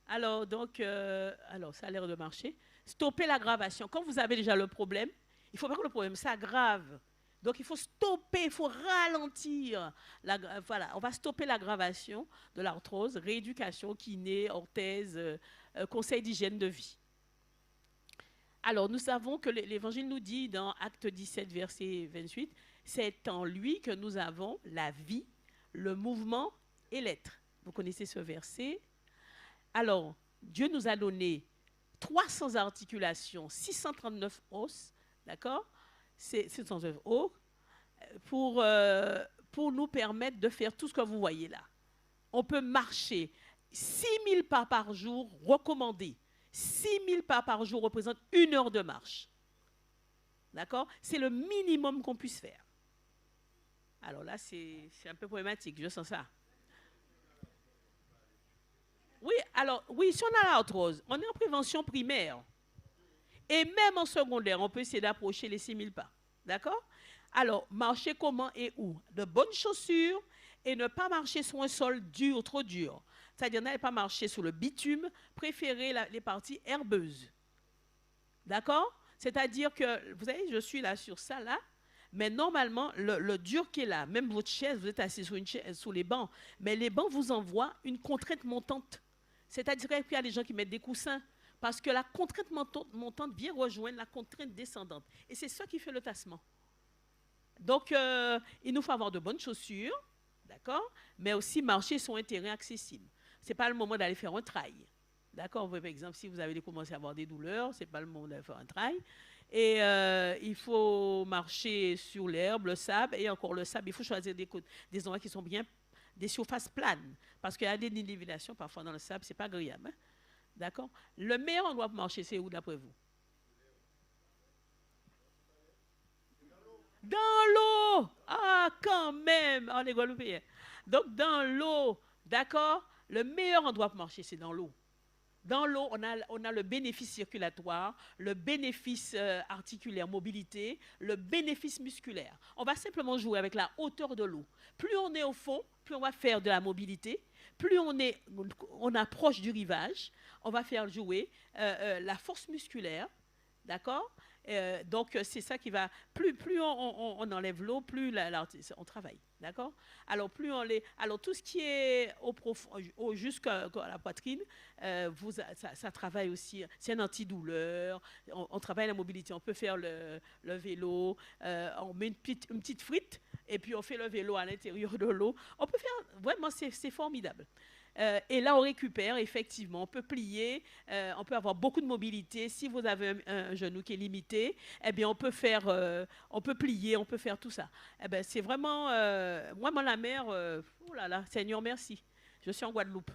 Alors, donc, alors, ça a l'air de marcher. Stopper l'aggravation. Quand vous avez déjà le problème, il ne faut pas que le problème s'aggrave. Donc il faut stopper, il faut ralentir. Voilà, on va stopper l'aggravation de l'arthrose, rééducation, kiné, orthèse, conseil d'hygiène de vie. Alors nous savons que l'Évangile nous dit dans Acte 17, verset 28, c'est en lui que nous avons la vie, le mouvement et l'être. Vous connaissez ce verset? Alors, Dieu nous a donné 300 articulations, 639 os, d'accord? C'est 639 os pour nous permettre de faire tout ce que vous voyez là. On peut marcher 6000 pas par jour recommandé. 6000 pas par jour représente 1 heure de marche. D'accord? C'est le minimum qu'on puisse faire. Alors là, c'est un peu problématique, je sens ça. Oui, alors, oui, si on a l'arthrose, on est en prévention primaire. Et même en secondaire, on peut essayer d'approcher les 6000 pas. D'accord? Alors, marcher comment et où? De bonnes chaussures et ne pas marcher sur un sol dur, trop dur. C'est-à-dire ne pas marcher sur le bitume, préférer les parties herbeuses. D'accord? C'est-à-dire que, vous savez, je suis là sur ça, là, mais normalement, le dur qui est là, même votre chaise, vous êtes assis sur, sur les bancs, mais les bancs vous envoient une contrainte montante. C'est-à-dire qu'il y a des gens qui mettent des coussins, parce que la contrainte montante vient rejoindre la contrainte descendante. Et c'est ça qui fait le tassement. Donc, il nous faut avoir de bonnes chaussures, d'accord? Mais aussi marcher sur un terrain accessible. Ce n'est pas le moment d'aller faire un trail. D'accord? Par exemple, si vous avez commencé à avoir des douleurs, ce n'est pas le moment d'aller faire un trail. Et il faut marcher sur l'herbe, le sable, et encore le sable, il faut choisir des endroits qui sont bien, des surfaces planes. Parce qu'il y a des dénivellations, parfois dans le sable, ce n'est pas agréable. Hein? D'accord? Le meilleur endroit pour marcher, c'est où d'après vous? Dans l'eau. Ah, quand même. On est Guadeloupéens. Donc, dans l'eau, d'accord? Le meilleur endroit pour marcher, c'est dans l'eau. Dans l'eau, on a le bénéfice circulatoire, le bénéfice articulaire, mobilité, le bénéfice musculaire. On va simplement jouer avec la hauteur de l'eau. Plus on est au fond, plus on va faire de la mobilité. Plus on approche du rivage, on va faire jouer la force musculaire, d'accord? Donc, c'est ça qui va... Plus on enlève l'eau, plus on travaille, d'accord? Alors, alors, tout ce qui est jusqu'à la poitrine, ça travaille aussi. C'est un antidouleur. On travaille la mobilité. On peut faire le vélo. On met une petite frite et puis on fait le vélo à l'intérieur de l'eau. On peut faire... Vraiment, c'est formidable. Et là, on récupère, effectivement, on peut plier, on peut avoir beaucoup de mobilité. Si vous avez un genou qui est limité, eh bien, on peut plier, on peut faire tout ça. Eh bien, c'est vraiment, moi, la mer, oh là là, Seigneur, merci. Je suis en Guadeloupe.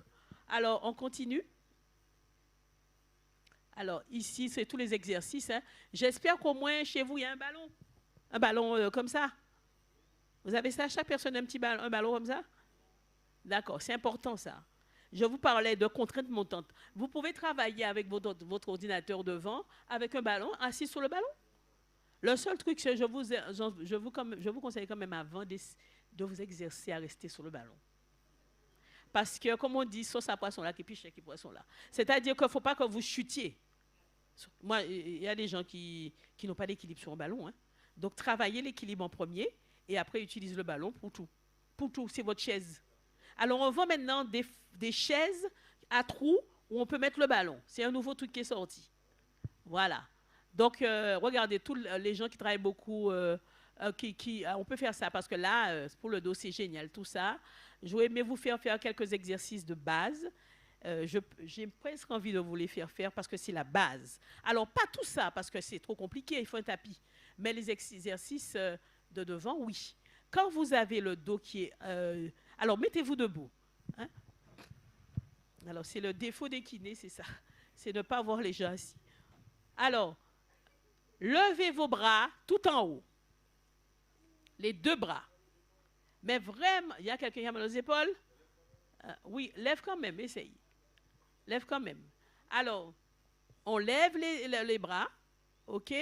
Alors, on continue. Alors, ici, c'est tous les exercices. Hein. J'espère qu'au moins, chez vous, il y a un ballon. Un ballon comme ça. Vous avez ça? Chaque personne a un ballon comme ça? D'accord, c'est important ça. Je vous parlais de contraintes montantes. Vous pouvez travailler avec votre ordinateur devant, avec un ballon, assis sur le ballon. Le seul truc, c'est que je vous conseille quand même avant de vous exercer à rester sur le ballon. Parce que, comme on dit, sauce à poisson là, qui piche qui poisson là. C'est-à-dire qu'il ne faut pas que vous chutiez. Moi, il y a des gens qui n'ont pas d'équilibre sur un ballon. Hein. Donc, travaillez l'équilibre en premier et après, utilisez le ballon pour tout. Pour tout, c'est votre chaise. Alors, on vend maintenant des chaises à trous où on peut mettre le ballon. C'est un nouveau truc qui est sorti. Voilà. Donc, regardez, tous les gens qui travaillent beaucoup, on peut faire ça parce que là, pour le dos, c'est génial, tout ça. Je vais vous faire quelques exercices de base. J'ai presque envie de vous les faire parce que c'est la base. Alors, pas tout ça parce que c'est trop compliqué, il faut un tapis. Mais les exercices de devant, oui. Quand vous avez le dos qui est... alors, mettez-vous debout. Hein? Alors, c'est le défaut des kinés, c'est ça. C'est de ne pas voir les gens assis. Alors, levez vos bras tout en haut. Les 2 bras. Mais vraiment, il y a quelqu'un qui a mal aux épaules? Oui, lève quand même, essaye. Lève quand même. Alors, on lève les bras, OK?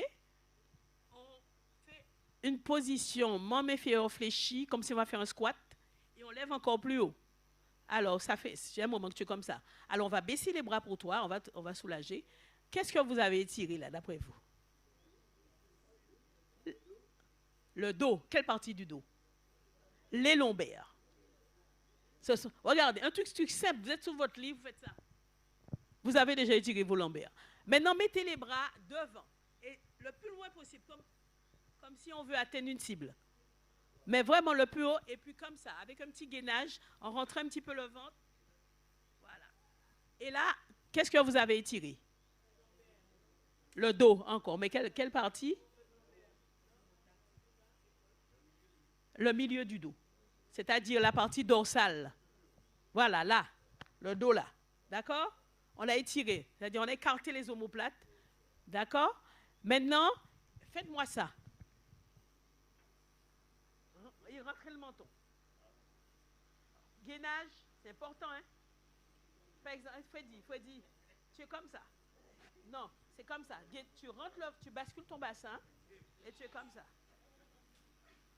Une position membre inférieur fléchi, comme si on va faire un squat, et on lève encore plus haut. Alors, j'ai un moment que tu es comme ça. Alors, on va baisser les bras pour toi, on va soulager. Qu'est-ce que vous avez étiré là, d'après vous? Le dos. Quelle partie du dos? Les lombaires. Regardez, un truc simple. Vous êtes sur votre lit, vous faites ça. Vous avez déjà étiré vos lombaires. Maintenant, mettez les bras devant. Et le plus loin possible, comme si on veut atteindre une cible. Mais vraiment le plus haut, et puis comme ça, avec un petit gainage, on rentre un petit peu le ventre. Voilà. Et là, qu'est-ce que vous avez étiré? Le dos encore. Mais quelle partie? Le milieu du dos. C'est-à-dire la partie dorsale. Voilà, là. Le dos là. D'accord? On l'a étiré. C'est-à-dire on a écarté les omoplates. D'accord? Maintenant, faites-moi ça. Rentrez le menton. Gainage, c'est important, hein? Par exemple, Freddy, tu es comme ça. Non, c'est comme ça. Tu rentres, tu bascules ton bassin et tu es comme ça.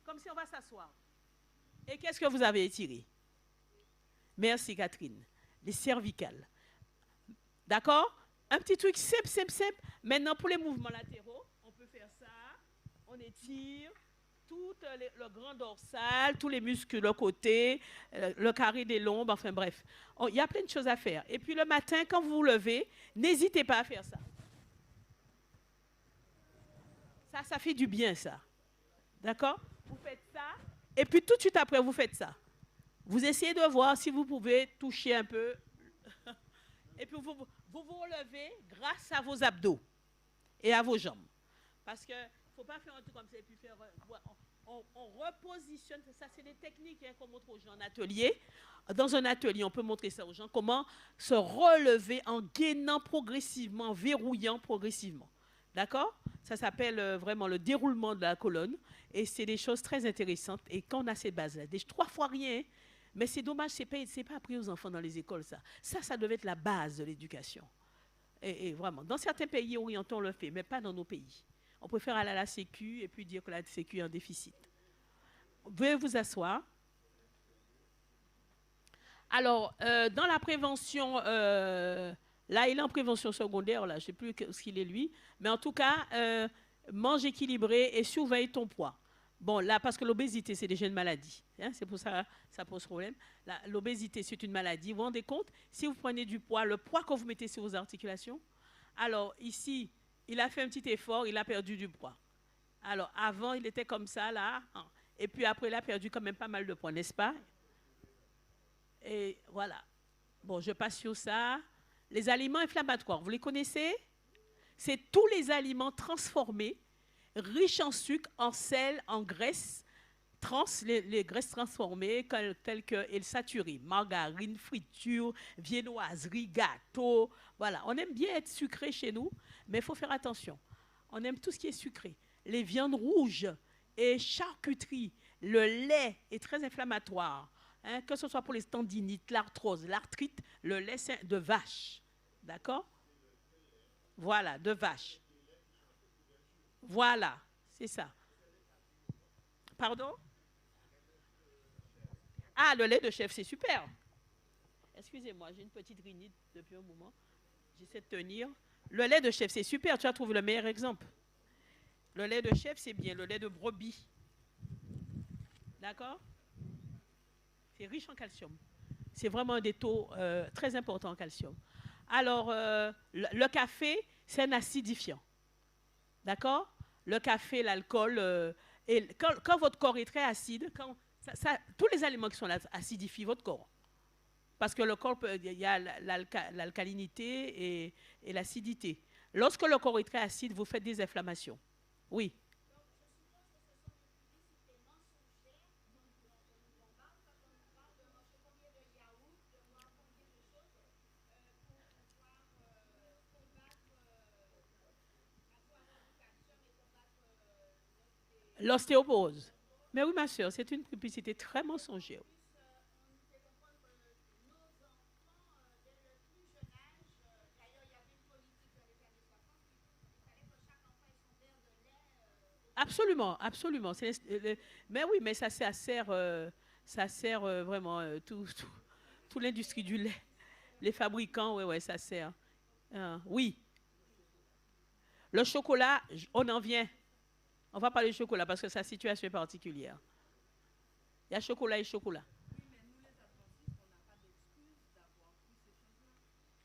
Comme si on va s'asseoir. Et qu'est-ce que vous avez étiré? Merci, Catherine. Les cervicales. D'accord? Un petit truc simple. Maintenant, pour les mouvements latéraux, on peut faire ça. On étire tout le grand dorsal, tous les muscles de côté, le carré des lombes, enfin bref. Il y a plein de choses à faire. Et puis le matin, quand vous vous levez, n'hésitez pas à faire ça. Ça fait du bien, ça. D'accord? Vous faites ça. Et puis tout de suite après, vous faites ça. Vous essayez de voir si vous pouvez toucher un peu. Et puis vous relevez grâce à vos abdos et à vos jambes. Parce qu'il ne faut pas faire un truc comme ça et puis faire... On repositionne, ça c'est des techniques qu'on montre aux gens en atelier. Dans un atelier, on peut montrer ça aux gens, comment se relever en gainant progressivement, en verrouillant progressivement. D'accord? Ça s'appelle vraiment le déroulement de la colonne. Et c'est des choses très intéressantes. Et quand on a ces bases-là, 3 fois rien, mais c'est dommage, ce n'est pas appris aux enfants dans les écoles, ça. Ça devait être la base de l'éducation. Et vraiment, dans certains pays orientaux, on le fait, mais pas dans nos pays. On préfère aller à la Sécu et puis dire que la Sécu est en déficit. Veuillez vous asseoir. Alors, dans la prévention, là, il est en prévention secondaire, là, je ne sais plus ce qu'il est lui, mais en tout cas, mange équilibré et surveille ton poids. Bon, là, parce que l'obésité, c'est déjà une maladie. Hein, c'est pour ça que ça pose problème. L'obésité, c'est une maladie. Vous vous rendez compte? Si vous prenez du poids, le poids que vous mettez sur vos articulations, alors ici, il a fait un petit effort, il a perdu du poids. Alors, avant, il était comme ça, là. Et puis après, il a perdu quand même pas mal de poids, n'est-ce pas? Et voilà. Bon, je passe sur ça. Les aliments inflammatoires, vous les connaissez? C'est tous les aliments transformés, riches en sucre, en sel, en graisse, les graisses transformées telles que le saturé, margarine, friture, viennoiserie, gâteau. Voilà, on aime bien être sucré chez nous, mais il faut faire attention. On aime tout ce qui est sucré. Les viandes rouges et charcuterie, le lait est très inflammatoire. Hein, que ce soit pour les tendinites, l'arthrose, l'arthrite, le lait de vache. D'accord? Voilà, de vache. Voilà, c'est ça. Pardon? Ah, le lait de chèvre, c'est super. Excusez-moi, j'ai une petite rhinite depuis un moment. J'essaie de tenir. Le lait de chèvre, c'est super. Tu as trouvé le meilleur exemple. Le lait de chèvre, c'est bien. Le lait de brebis. D'accord? C'est riche en calcium. C'est vraiment des taux très importants en calcium. Alors, le café, c'est un acidifiant. D'accord? Le café, l'alcool. Et quand votre corps est très acide, tous les aliments qui sont là acidifient votre corps. Parce que le corps, il y a l'alcalinité et l'acidité. Lorsque le corps est très acide, vous faites des inflammations. Oui. L'ostéoporose. Mais oui, ma soeur, c'est une publicité très mensongère. Absolument, absolument. Mais oui, mais ça sert vraiment toute l'industrie du lait. Les fabricants, ouais, ça sert. Oui, le chocolat, on en vient. On va parler de chocolat parce que sa situation est particulière. Il y a chocolat et chocolat.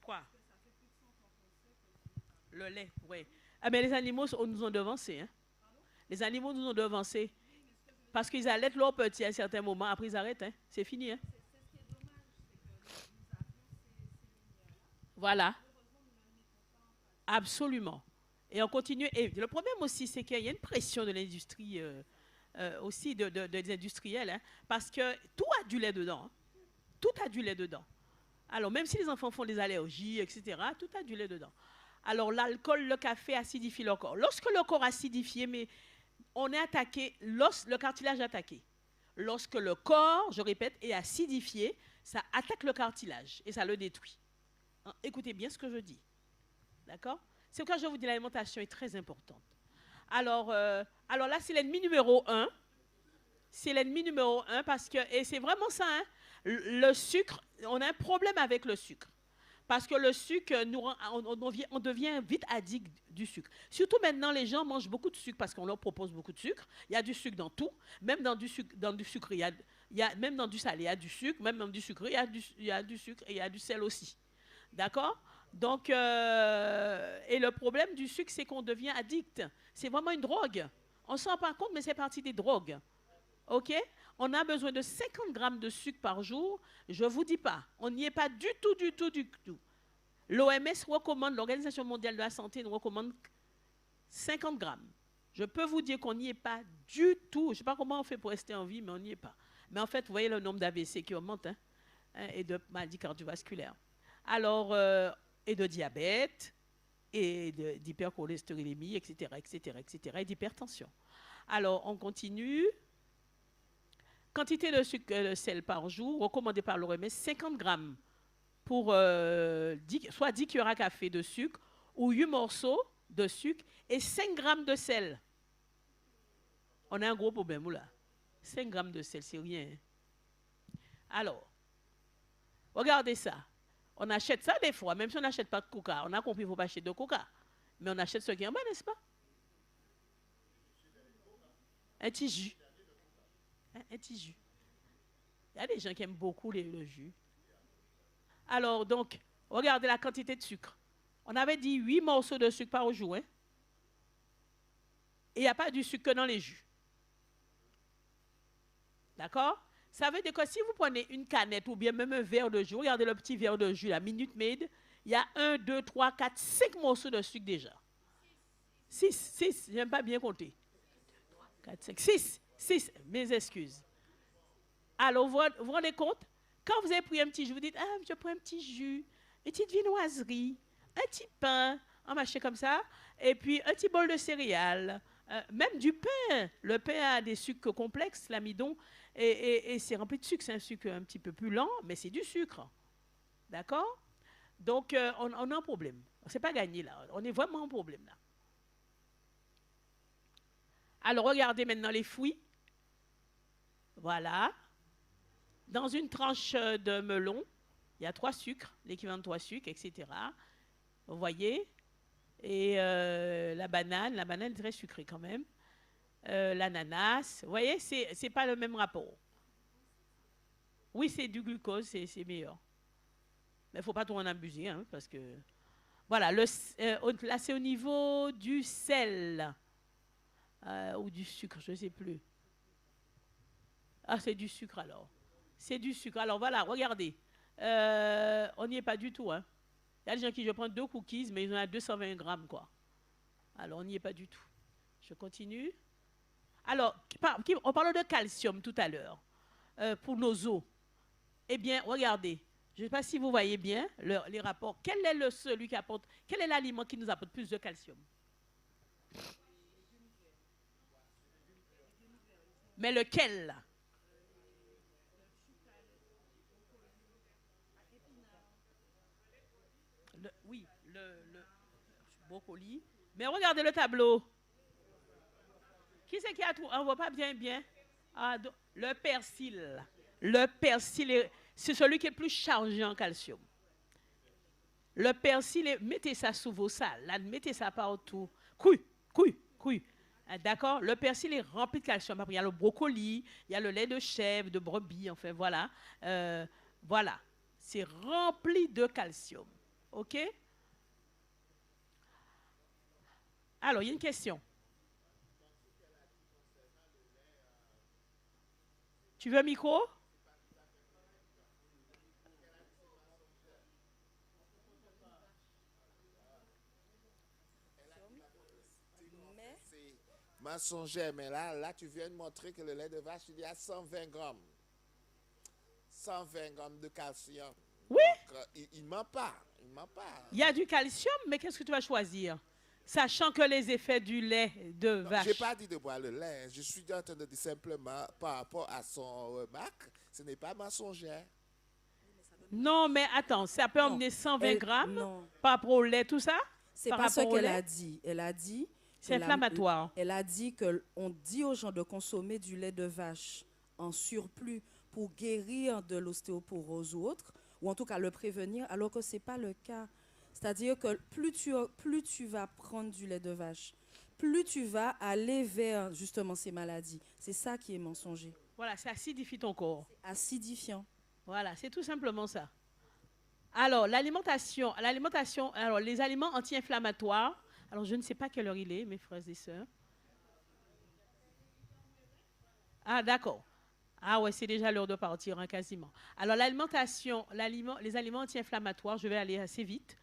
Quoi? Le lait, oui. Ah, mais les animaux nous ont devancés. Hein? Les animaux nous ont devancés parce qu'ils allaitent leurs petits à un certain moment. Après, ils arrêtent. Hein? C'est fini. Hein? Voilà, absolument. Et on continue. Et le problème aussi, c'est qu'il y a une pression de l'industrie, aussi des industriels, hein, parce que tout a du lait dedans. Hein. Tout a du lait dedans. Alors, même si les enfants font des allergies, etc., tout a du lait dedans. Alors, l'alcool, le café acidifie le corps. Lorsque le corps acidifié, mais on est attaqué, le cartilage est attaqué. Lorsque le corps, je répète, est acidifié, ça attaque le cartilage et ça le détruit. Hein, écoutez bien ce que je dis. D'accord? C'est pourquoi je vous dis l'alimentation est très importante. Alors là, c'est l'ennemi numéro un. C'est l'ennemi numéro un parce que, et c'est vraiment ça, hein, le sucre, on a un problème avec le sucre. Parce que le sucre, on devient vite addict du sucre. Surtout maintenant, les gens mangent beaucoup de sucre parce qu'on leur propose beaucoup de sucre. Il y a du sucre dans tout. Même dans du sucre, même dans du salé, il y a du sucre. Même dans du sucre, il y a du sucre et il y a du sel aussi. D'accord? Donc, et le problème du sucre, c'est qu'on devient addict. C'est vraiment une drogue. On ne s'en rend pas compte, mais c'est partie des drogues. OK? On a besoin de 50 grammes de sucre par jour. Je ne vous dis pas. On n'y est pas du tout, du tout, du tout. L'OMS recommande, l'Organisation mondiale de la santé nous recommande 50 grammes. Je peux vous dire qu'on n'y est pas du tout. Je ne sais pas comment on fait pour rester en vie, mais on n'y est pas. Mais en fait, vous voyez le nombre d'AVC qui augmente, hein, et de maladies cardiovasculaires. Alors, et de diabète, et d'hypercholestérolémie, etc., etc., etc., et d'hypertension. Alors, on continue. Quantité de sucre, de sel par jour, recommandée par l'OMS, 50 grammes pour soit 10 cuillères à café de sucre ou 8 morceaux de sucre et 5 grammes de sel. On a un gros problème là. 5 grammes de sel, c'est rien. Alors, regardez ça. On achète ça des fois, même si on n'achète pas de coca. On a compris qu'il ne faut pas acheter de coca. Mais on achète ce qui est en bas, n'est-ce pas? Un petit jus. Un petit jus. Il y a des gens qui aiment beaucoup le jus. Alors, donc, regardez la quantité de sucre. On avait dit 8 morceaux de sucre par jour. Hein? Et il n'y a pas du sucre que dans les jus. D'accord? Ça veut dire que si vous prenez une canette ou bien même un verre de jus, regardez le petit verre de jus, la Minute Maid, il y a 1, 2, 3, 4, 5 morceaux de sucre déjà. 6, je n'aime pas bien compter. 4, 5, 6, mes excuses. Alors, vous vous rendez compte? Quand vous avez pris un petit jus, vous dites, ah, je prends un petit jus, une petite viennoiserie, un petit pain, un machin comme ça, et puis un petit bol de céréales, même du pain. Le pain a des sucres complexes, l'amidon, et c'est rempli de sucre. C'est un sucre un petit peu plus lent, mais c'est du sucre. D'accord? Donc, on a un problème. C'est pas gagné là. On est vraiment en problème là. Alors, regardez maintenant les fruits. Voilà. Dans une tranche de melon, il y a 3 sucres, l'équivalent de 3 sucres, etc. Vous voyez? Et la banane est très sucrée quand même. L'ananas, vous voyez, c'est pas le même rapport. Oui, c'est du glucose, c'est meilleur. Mais il ne faut pas trop en abuser, hein, parce que... Voilà, là c'est au niveau du sel, ou du sucre, je ne sais plus. Ah, c'est du sucre alors. C'est du sucre. Alors voilà, regardez. On n'y est pas du tout. Hein. Il y a des gens qui, je prends 2 cookies, mais ils ont à 220 grammes, quoi. Alors, on n'y est pas du tout. Je continue. Alors, on parle de calcium tout à l'heure, pour nos os. Eh bien, regardez. Je ne sais pas si vous voyez bien les rapports. Quel est l'aliment qui nous apporte plus de calcium? Mais lequel? Oui, le brocoli. Mais regardez le tableau. Qui c'est qui a tout? On ne voit pas bien. Ah, le persil. Le persil, c'est celui qui est le plus chargé en calcium. Le persil, mettez ça sous vos salades, mettez ça partout. Couille. Ah, d'accord? Le persil est rempli de calcium. Après, il y a le brocoli, il y a le lait de chèvre, de brebis, enfin voilà. Euh, voilà. C'est rempli de calcium. OK? Alors, il y a une question. Tu veux un micro? Mais C'est mensonger, mais là, tu viens de montrer que le lait de vache, il y a 120 grammes. 120 grammes de calcium. Oui, Donc, il ment pas. Il ment pas. il y a du calcium, mais qu'est-ce que tu vas choisir? Sachant que les effets du lait de Non, je n'ai vache. pas dit de boire le lait. Je suis en train de dire simplement, par rapport à son remarque, ce n'est pas mensonger. Non, mais attends, ça peut non, emmener 120 grammes non, par rapport au lait, tout ça? c'est Par pas ce rapport au qu'elle lait? a dit. Elle a dit que C'est inflammatoire. elle a dit que on dit aux gens de consommer du lait de vache en surplus pour guérir de l'ostéoporose ou autre, ou en tout cas le prévenir, alors que c'est pas le cas. C'est-à-dire que plus tu vas prendre du lait de vache, plus tu vas aller vers justement ces maladies. C'est ça qui est mensonger. Voilà, ça acidifie ton corps. Acidifiant. Voilà, c'est tout simplement ça. Alors, alors les aliments anti-inflammatoires. Alors, je ne sais pas quelle heure il est, mes frères et sœurs. Ah, d'accord. Ah ouais, c'est déjà l'heure de partir, hein, quasiment. Alors, les aliments anti-inflammatoires, je vais aller assez vite.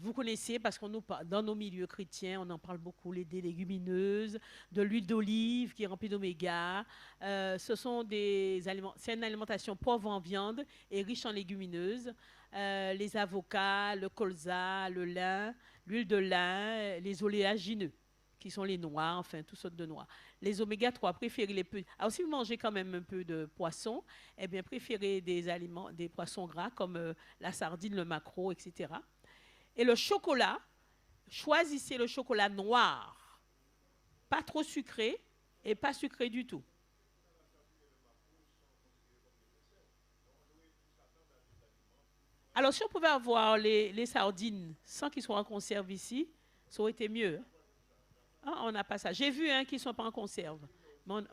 Vous connaissez, parce qu'on nous parle, dans nos milieux chrétiens, on en parle beaucoup, des légumineuses, de l'huile d'olive qui est remplie d'oméga. Ce sont des aliments, c'est une alimentation pauvre en viande et riche en légumineuses. Les avocats, le colza, le lin, l'huile de lin, les oléagineux, qui sont les noix, enfin, toutes sortes de noix. Les oméga 3, préférez les peu. Alors, si vous mangez quand même un peu de poisson, eh bien, préférez des aliments, des poissons gras comme la sardine, le maquereau, etc. Et le chocolat, choisissez le chocolat noir, pas trop sucré et pas sucré du tout. Alors, si on pouvait avoir les sardines sans qu'ils soient en conserve ici, ça aurait été mieux. Ah, on n'a pas ça. J'ai vu qui ne sont pas en conserve.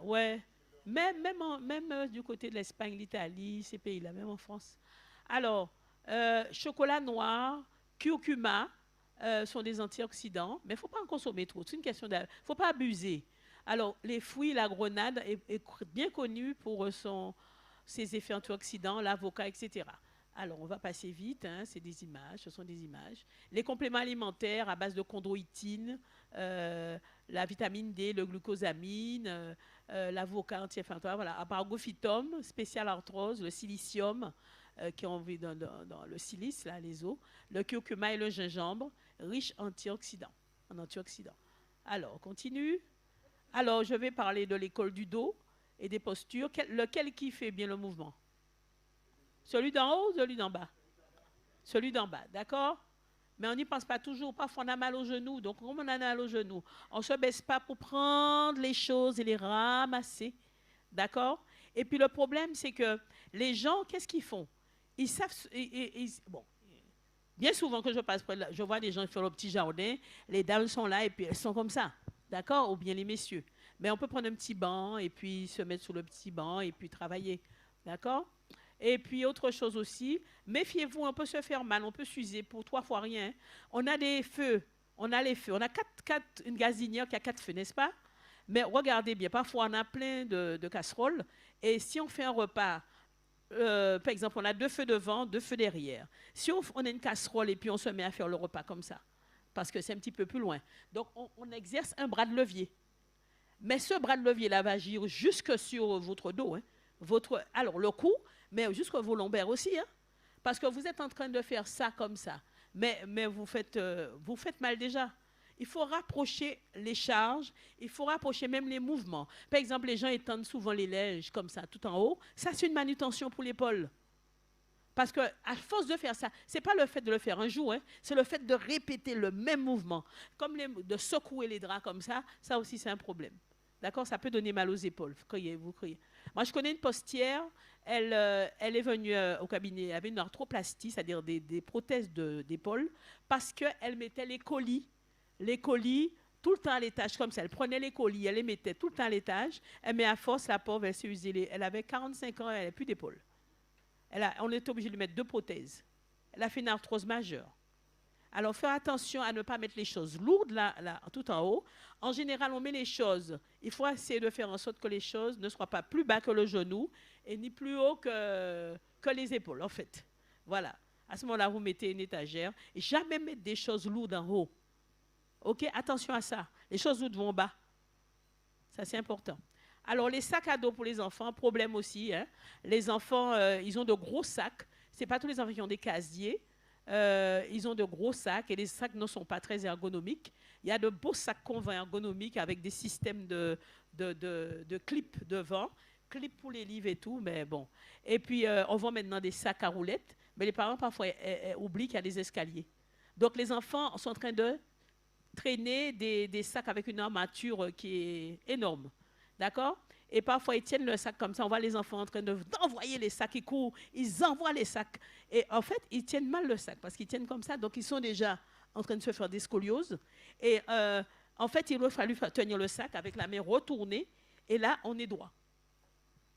Ouais, même du côté de l'Espagne, l'Italie, ces pays-là, même en France. Alors, chocolat noir, curcuma sont des antioxydants, mais il ne faut pas en consommer trop. C'est une question de... Il ne faut pas abuser. Alors, les fruits, la grenade est bien connue pour ses effets antioxydants, l'avocat, etc. Alors, on va passer vite, hein, c'est des images, ce sont des images. Les compléments alimentaires à base de chondroïtine, euh, la vitamine D, le glucosamine, l'avocat anti-inflammatoire, voilà, apargophytum, spécial arthrose, le silicium, qui ont vu dans le silice, là, les os, le curcuma et le gingembre, riches en antioxydants. Alors, on continue. Alors, je vais parler de l'école du dos et des postures. Lequel qui fait bien le mouvement? Celui d'en haut ou celui d'en bas? Celui d'en bas, d'accord? Mais on n'y pense pas toujours. Parfois, on a mal au genou. Donc, comme on a mal au genou, on ne se baisse pas pour prendre les choses et les ramasser. D'accord? Et puis, le problème, c'est que les gens, qu'est-ce qu'ils font? Ils savent. Bon, bien souvent que je passe près de là, je vois des gens qui font le petit jardin. Les dames sont là et puis elles sont comme ça. D'accord? Ou bien les messieurs. Mais on peut prendre un petit banc et puis se mettre sur le petit banc et puis travailler. D'accord? Et puis, autre chose aussi, méfiez-vous, on peut se faire mal, on peut s'user pour 3 fois rien. On a des feux, on a les feux. On a une gazinière qui a 4 feux, n'est-ce pas? Mais regardez bien, parfois on a plein de casseroles. Et si on fait un repas, par exemple, on a 2 feux devant, 2 feux derrière. Si on a une casserole et puis on se met à faire le repas comme ça, parce que c'est un petit peu plus loin. Donc, on exerce un bras de levier. Mais ce bras de levier-là va agir jusque sur votre dos. Hein. Alors, le cou, mais jusqu'à vos lombaires aussi. Hein, parce que vous êtes en train de faire ça comme ça. Mais vous faites mal déjà. Il faut rapprocher les charges, il faut rapprocher même les mouvements. Par exemple, les gens étendent souvent les lèvres comme ça, tout en haut. Ça, c'est une manutention pour l'épaule. Parce que à force de faire ça, c'est pas le fait de le faire un jour, hein, c'est le fait de répéter le même mouvement, comme de secouer les draps comme ça aussi c'est un problème. D'accord? Ça peut donner mal aux épaules. Vous criez. Moi, je connais une postière, elle est venue au cabinet, elle avait une arthroplastie, c'est-à-dire des prothèses d'épaule, parce qu'elle mettait les colis tout le temps à l'étage comme ça. Elle prenait les colis, elle les mettait tout le temps à l'étage. Mais à force, la pauvre, elle s'est usée. Elle avait 45 ans, elle n'avait plus d'épaule. On était obligé de lui mettre 2 prothèses. Elle a fait une arthrose majeure. Alors, faire attention à ne pas mettre les choses lourdes là, tout en haut. En général, on met les choses. Il faut essayer de faire en sorte que les choses ne soient pas plus bas que le genou et ni plus haut que les épaules, en fait. Voilà. À ce moment-là, vous mettez une étagère. Et jamais mettre des choses lourdes en haut. OK? Attention à ça. Les choses lourdes vont bas. Ça, c'est important. Alors, les sacs à dos pour les enfants, problème aussi. Hein? Les enfants, ils ont de gros sacs. Ce n'est pas tous les enfants qui ont des casiers. Ils ont de gros sacs et les sacs ne sont pas très ergonomiques. Il y a de beaux sacs convents ergonomiques avec des systèmes de clips devant, clips pour les livres et tout, mais bon. Et puis, on vend maintenant des sacs à roulettes, mais les parents parfois oublient qu'il y a des escaliers. Donc, les enfants sont en train de traîner des sacs avec une armature qui est énorme. D'accord? Et parfois, ils tiennent le sac comme ça. On voit les enfants en train d'envoyer les sacs. Ils courent, ils envoient les sacs. Et en fait, ils tiennent mal le sac parce qu'ils tiennent comme ça. Donc, ils sont déjà en train de se faire des scolioses. Et en fait, il aurait fallu tenir le sac avec la main retournée. Et là, on est droit.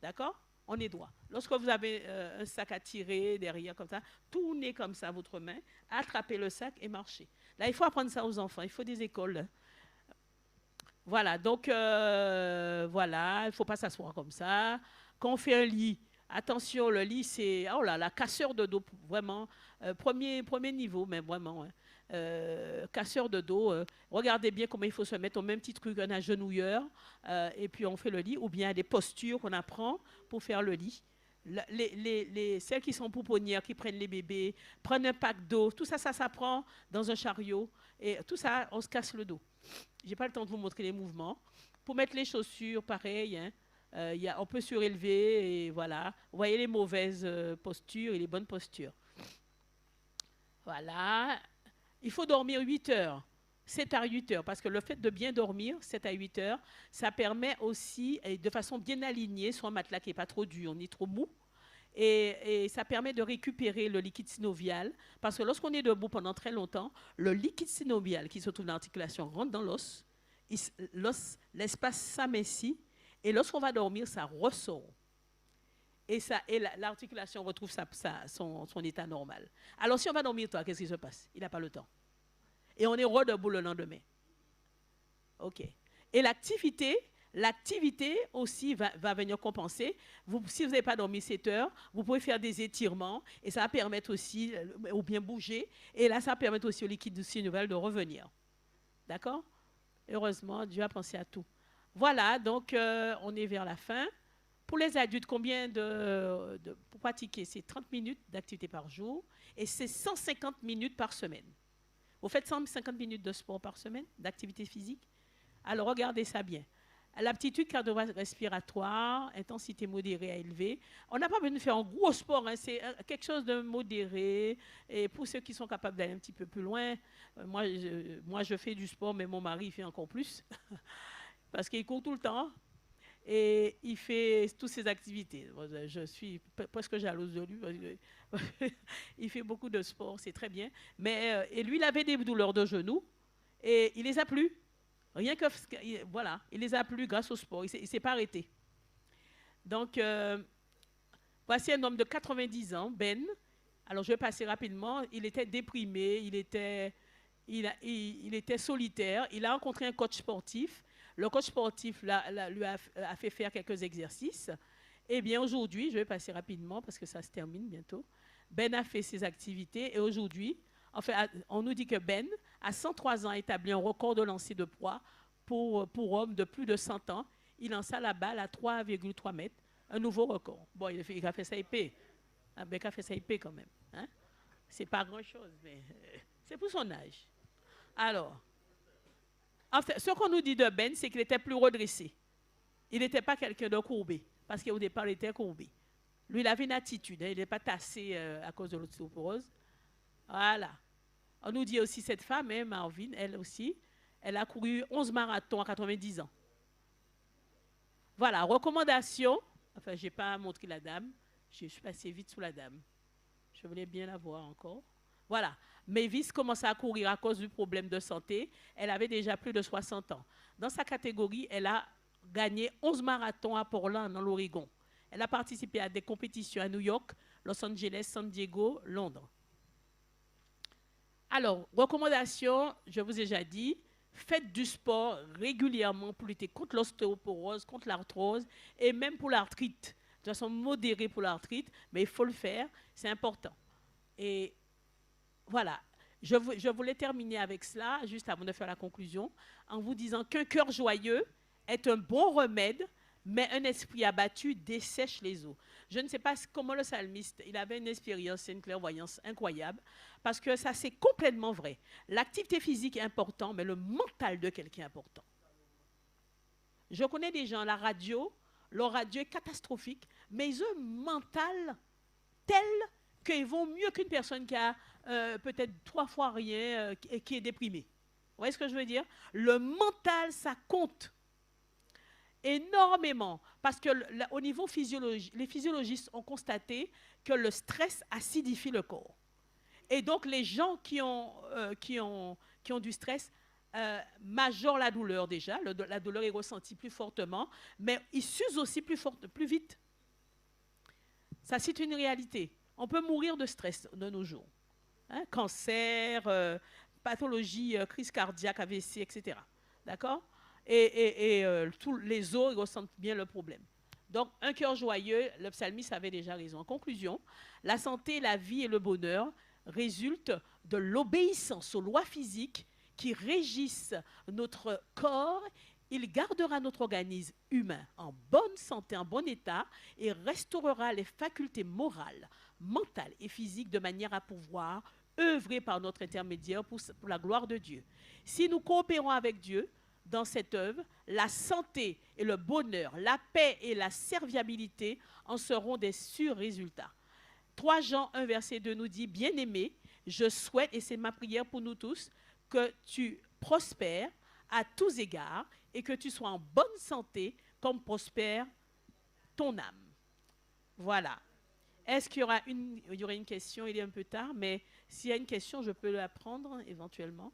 D'accord? On est droit. Lorsque vous avez un sac à tirer derrière comme ça, tournez comme ça votre main, attrapez le sac et marchez. Là, il faut apprendre ça aux enfants. Il faut des écoles. Voilà, donc voilà, il ne faut pas s'asseoir comme ça. Quand on fait un lit, attention, le lit, c'est, oh là là, casseur de dos, vraiment, premier niveau, mais vraiment, hein. Casseur de dos. Regardez bien comment il faut se mettre au même petit truc, un agenouilleur, et puis on fait le lit, ou bien des postures qu'on apprend pour faire le lit. Celles qui sont pouponnières, qui prennent les bébés, prennent un pack d'eau, tout ça, ça s'apprend dans un chariot, et tout ça, on se casse le dos. Je n'ai pas le temps de vous montrer les mouvements. Pour mettre les chaussures, pareil, hein, on peut surélever, et voilà. Vous voyez les mauvaises postures et les bonnes postures. Voilà. Il faut dormir 8 heures, 7 à 8 heures, parce que le fait de bien dormir, 7 à 8 heures, ça permet aussi, de façon bien alignée, sur un matelas qui n'est pas trop dur ni trop mou, et ça permet de récupérer le liquide synovial, parce que lorsqu'on est debout pendant très longtemps, le liquide synovial qui se trouve dans l'articulation rentre dans l'os, l'espace s'amincit, et lorsqu'on va dormir, ça ressort. Et l'articulation retrouve son état normal. Alors, si on va dormir, toi, qu'est-ce qui se passe? Il n'a pas le temps. Et on est redebout le lendemain. OK. Et l'activité aussi va venir compenser. Si vous n'avez pas dormi 7 heures, vous pouvez faire des étirements et ça va permettre aussi, ou bien bouger, et là, ça va permettre aussi au liquide synovial de revenir. D'accord? Heureusement, Dieu a pensé à tout. Voilà, donc on est vers la fin. Pour les adultes, combien pour pratiquer? C'est 30 minutes d'activité par jour et c'est 150 minutes par semaine. Vous faites 150 minutes de sport par semaine, d'activité physique? Alors, regardez ça bien. L'aptitude cardio-respiratoire, intensité modérée à élevée. On n'a pas besoin de faire un gros sport, hein, c'est quelque chose de modéré. Et pour ceux qui sont capables d'aller un petit peu plus loin, moi, je fais du sport, mais mon mari fait encore plus. Parce qu'il court tout le temps. Et il fait toutes ses activités. Je suis presque jalouse de lui. Il fait beaucoup de sport, c'est très bien. Mais et lui, il avait des douleurs de genoux et il les a plus. Rien que voilà, il les a plus grâce au sport. Il s'est pas arrêté. Donc voici un homme de 90 ans, Ben. Alors je vais passer rapidement. Il était déprimé, il était solitaire. Il a rencontré un coach sportif. Le coach sportif lui a fait faire quelques exercices. Eh bien, aujourd'hui, je vais passer rapidement parce que ça se termine bientôt. Ben a fait ses activités et aujourd'hui, en fait, on nous dit que Ben, à 103 ans, a établi un record de lancer de poids pour homme de plus de 100 ans. Il lança la balle à 3,3 mètres, un nouveau record. Bon, il a fait ça épais. Ben a fait ça épais quand même. Hein? C'est pas grand-chose, mais c'est pour son âge. Alors, en fait, ce qu'on nous dit de Ben, c'est qu'il était plus redressé. Il n'était pas quelqu'un de courbé, parce qu'au départ, il était courbé. Lui, il avait une attitude, hein, il n'est pas tassé à cause de l'ostéoporose. Voilà. On nous dit aussi cette femme, hein, Marvin, elle aussi, elle a couru 11 marathons à 90 ans. Voilà, recommandation. Enfin, je n'ai pas montré la dame. Je suis passée vite sous la dame. Je voulais bien la voir encore. Voilà. Mavis commençait à courir à cause du problème de santé. Elle avait déjà plus de 60 ans. Dans sa catégorie, elle a gagné 11 marathons à Portland, dans l'Oregon. Elle a participé à des compétitions à New York, Los Angeles, San Diego, Londres. Alors, recommandation, je vous ai déjà dit, faites du sport régulièrement pour lutter contre l'ostéoporose, contre l'arthrose et même pour l'arthrite. De façon modérée pour l'arthrite, mais il faut le faire, c'est important. Et voilà, je voulais terminer avec cela, juste avant de faire la conclusion, en vous disant qu'un cœur joyeux est un bon remède, mais un esprit abattu dessèche les eaux. Je ne sais pas comment le psalmiste, il avait une expérience, une clairvoyance incroyable, parce que ça, c'est complètement vrai. L'activité physique est importante, mais le mental de quelqu'un est important. Je connais des gens, la radio, leur radio est catastrophique, mais ils ont un mental tel qu'ils vont mieux qu'une personne qui a peut-être 3 fois rien et qui est déprimée. Vous voyez ce que je veux dire? Le mental, ça compte énormément, parce que au niveau physiologique, les physiologistes ont constaté que le stress acidifie le corps. Et donc, les gens qui ont du stress majorent la douleur déjà. La douleur est ressentie plus fortement, mais ils s'usent aussi plus vite. Ça, c'est une réalité. On peut mourir de stress de nos jours. Hein, cancer, pathologie, crise cardiaque, AVC, etc. D'accord? Et tous les autres ils ressentent bien le problème. Donc, un cœur joyeux, le psalmiste avait déjà raison. En conclusion, la santé, la vie et le bonheur résultent de l'obéissance aux lois physiques qui régissent notre corps. Il gardera notre organisme humain en bonne santé, en bon état, et restaurera les facultés morales, mentales et physiques de manière à pouvoir œuvrer par notre intermédiaire pour la gloire de Dieu. Si nous coopérons avec Dieu dans cette œuvre, la santé et le bonheur, la paix et la serviabilité en seront des sûrs résultats. 3 Jean 1, verset 2 nous dit, « Bien-aimés, je souhaite, et c'est ma prière pour nous tous, que tu prospères à tous égards et que tu sois en bonne santé comme prospère ton âme. » Voilà. Est-ce qu'il y aura une question? Il est un peu tard, mais s'il y a une question, je peux la prendre éventuellement.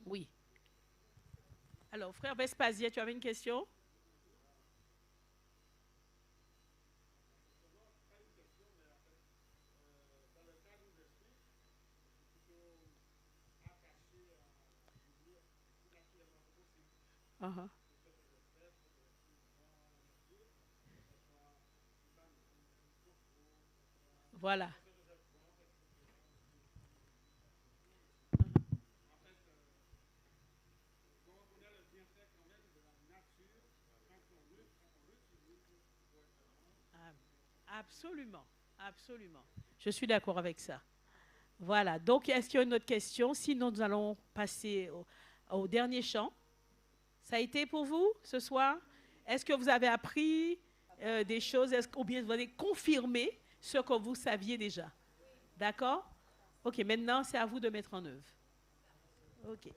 Oui. Alors, frère Vespasien, tu avais une question? Uh-huh. Voilà. Absolument, absolument. Je suis d'accord avec ça. Voilà. Donc, est-ce qu'il y a une autre question? Sinon, nous allons passer au dernier chant. Ça a été pour vous ce soir? Est-ce que vous avez appris des choses ou bien vous avez confirmé ce que vous saviez déjà? D'accord? Ok, maintenant, c'est à vous de mettre en œuvre. Ok.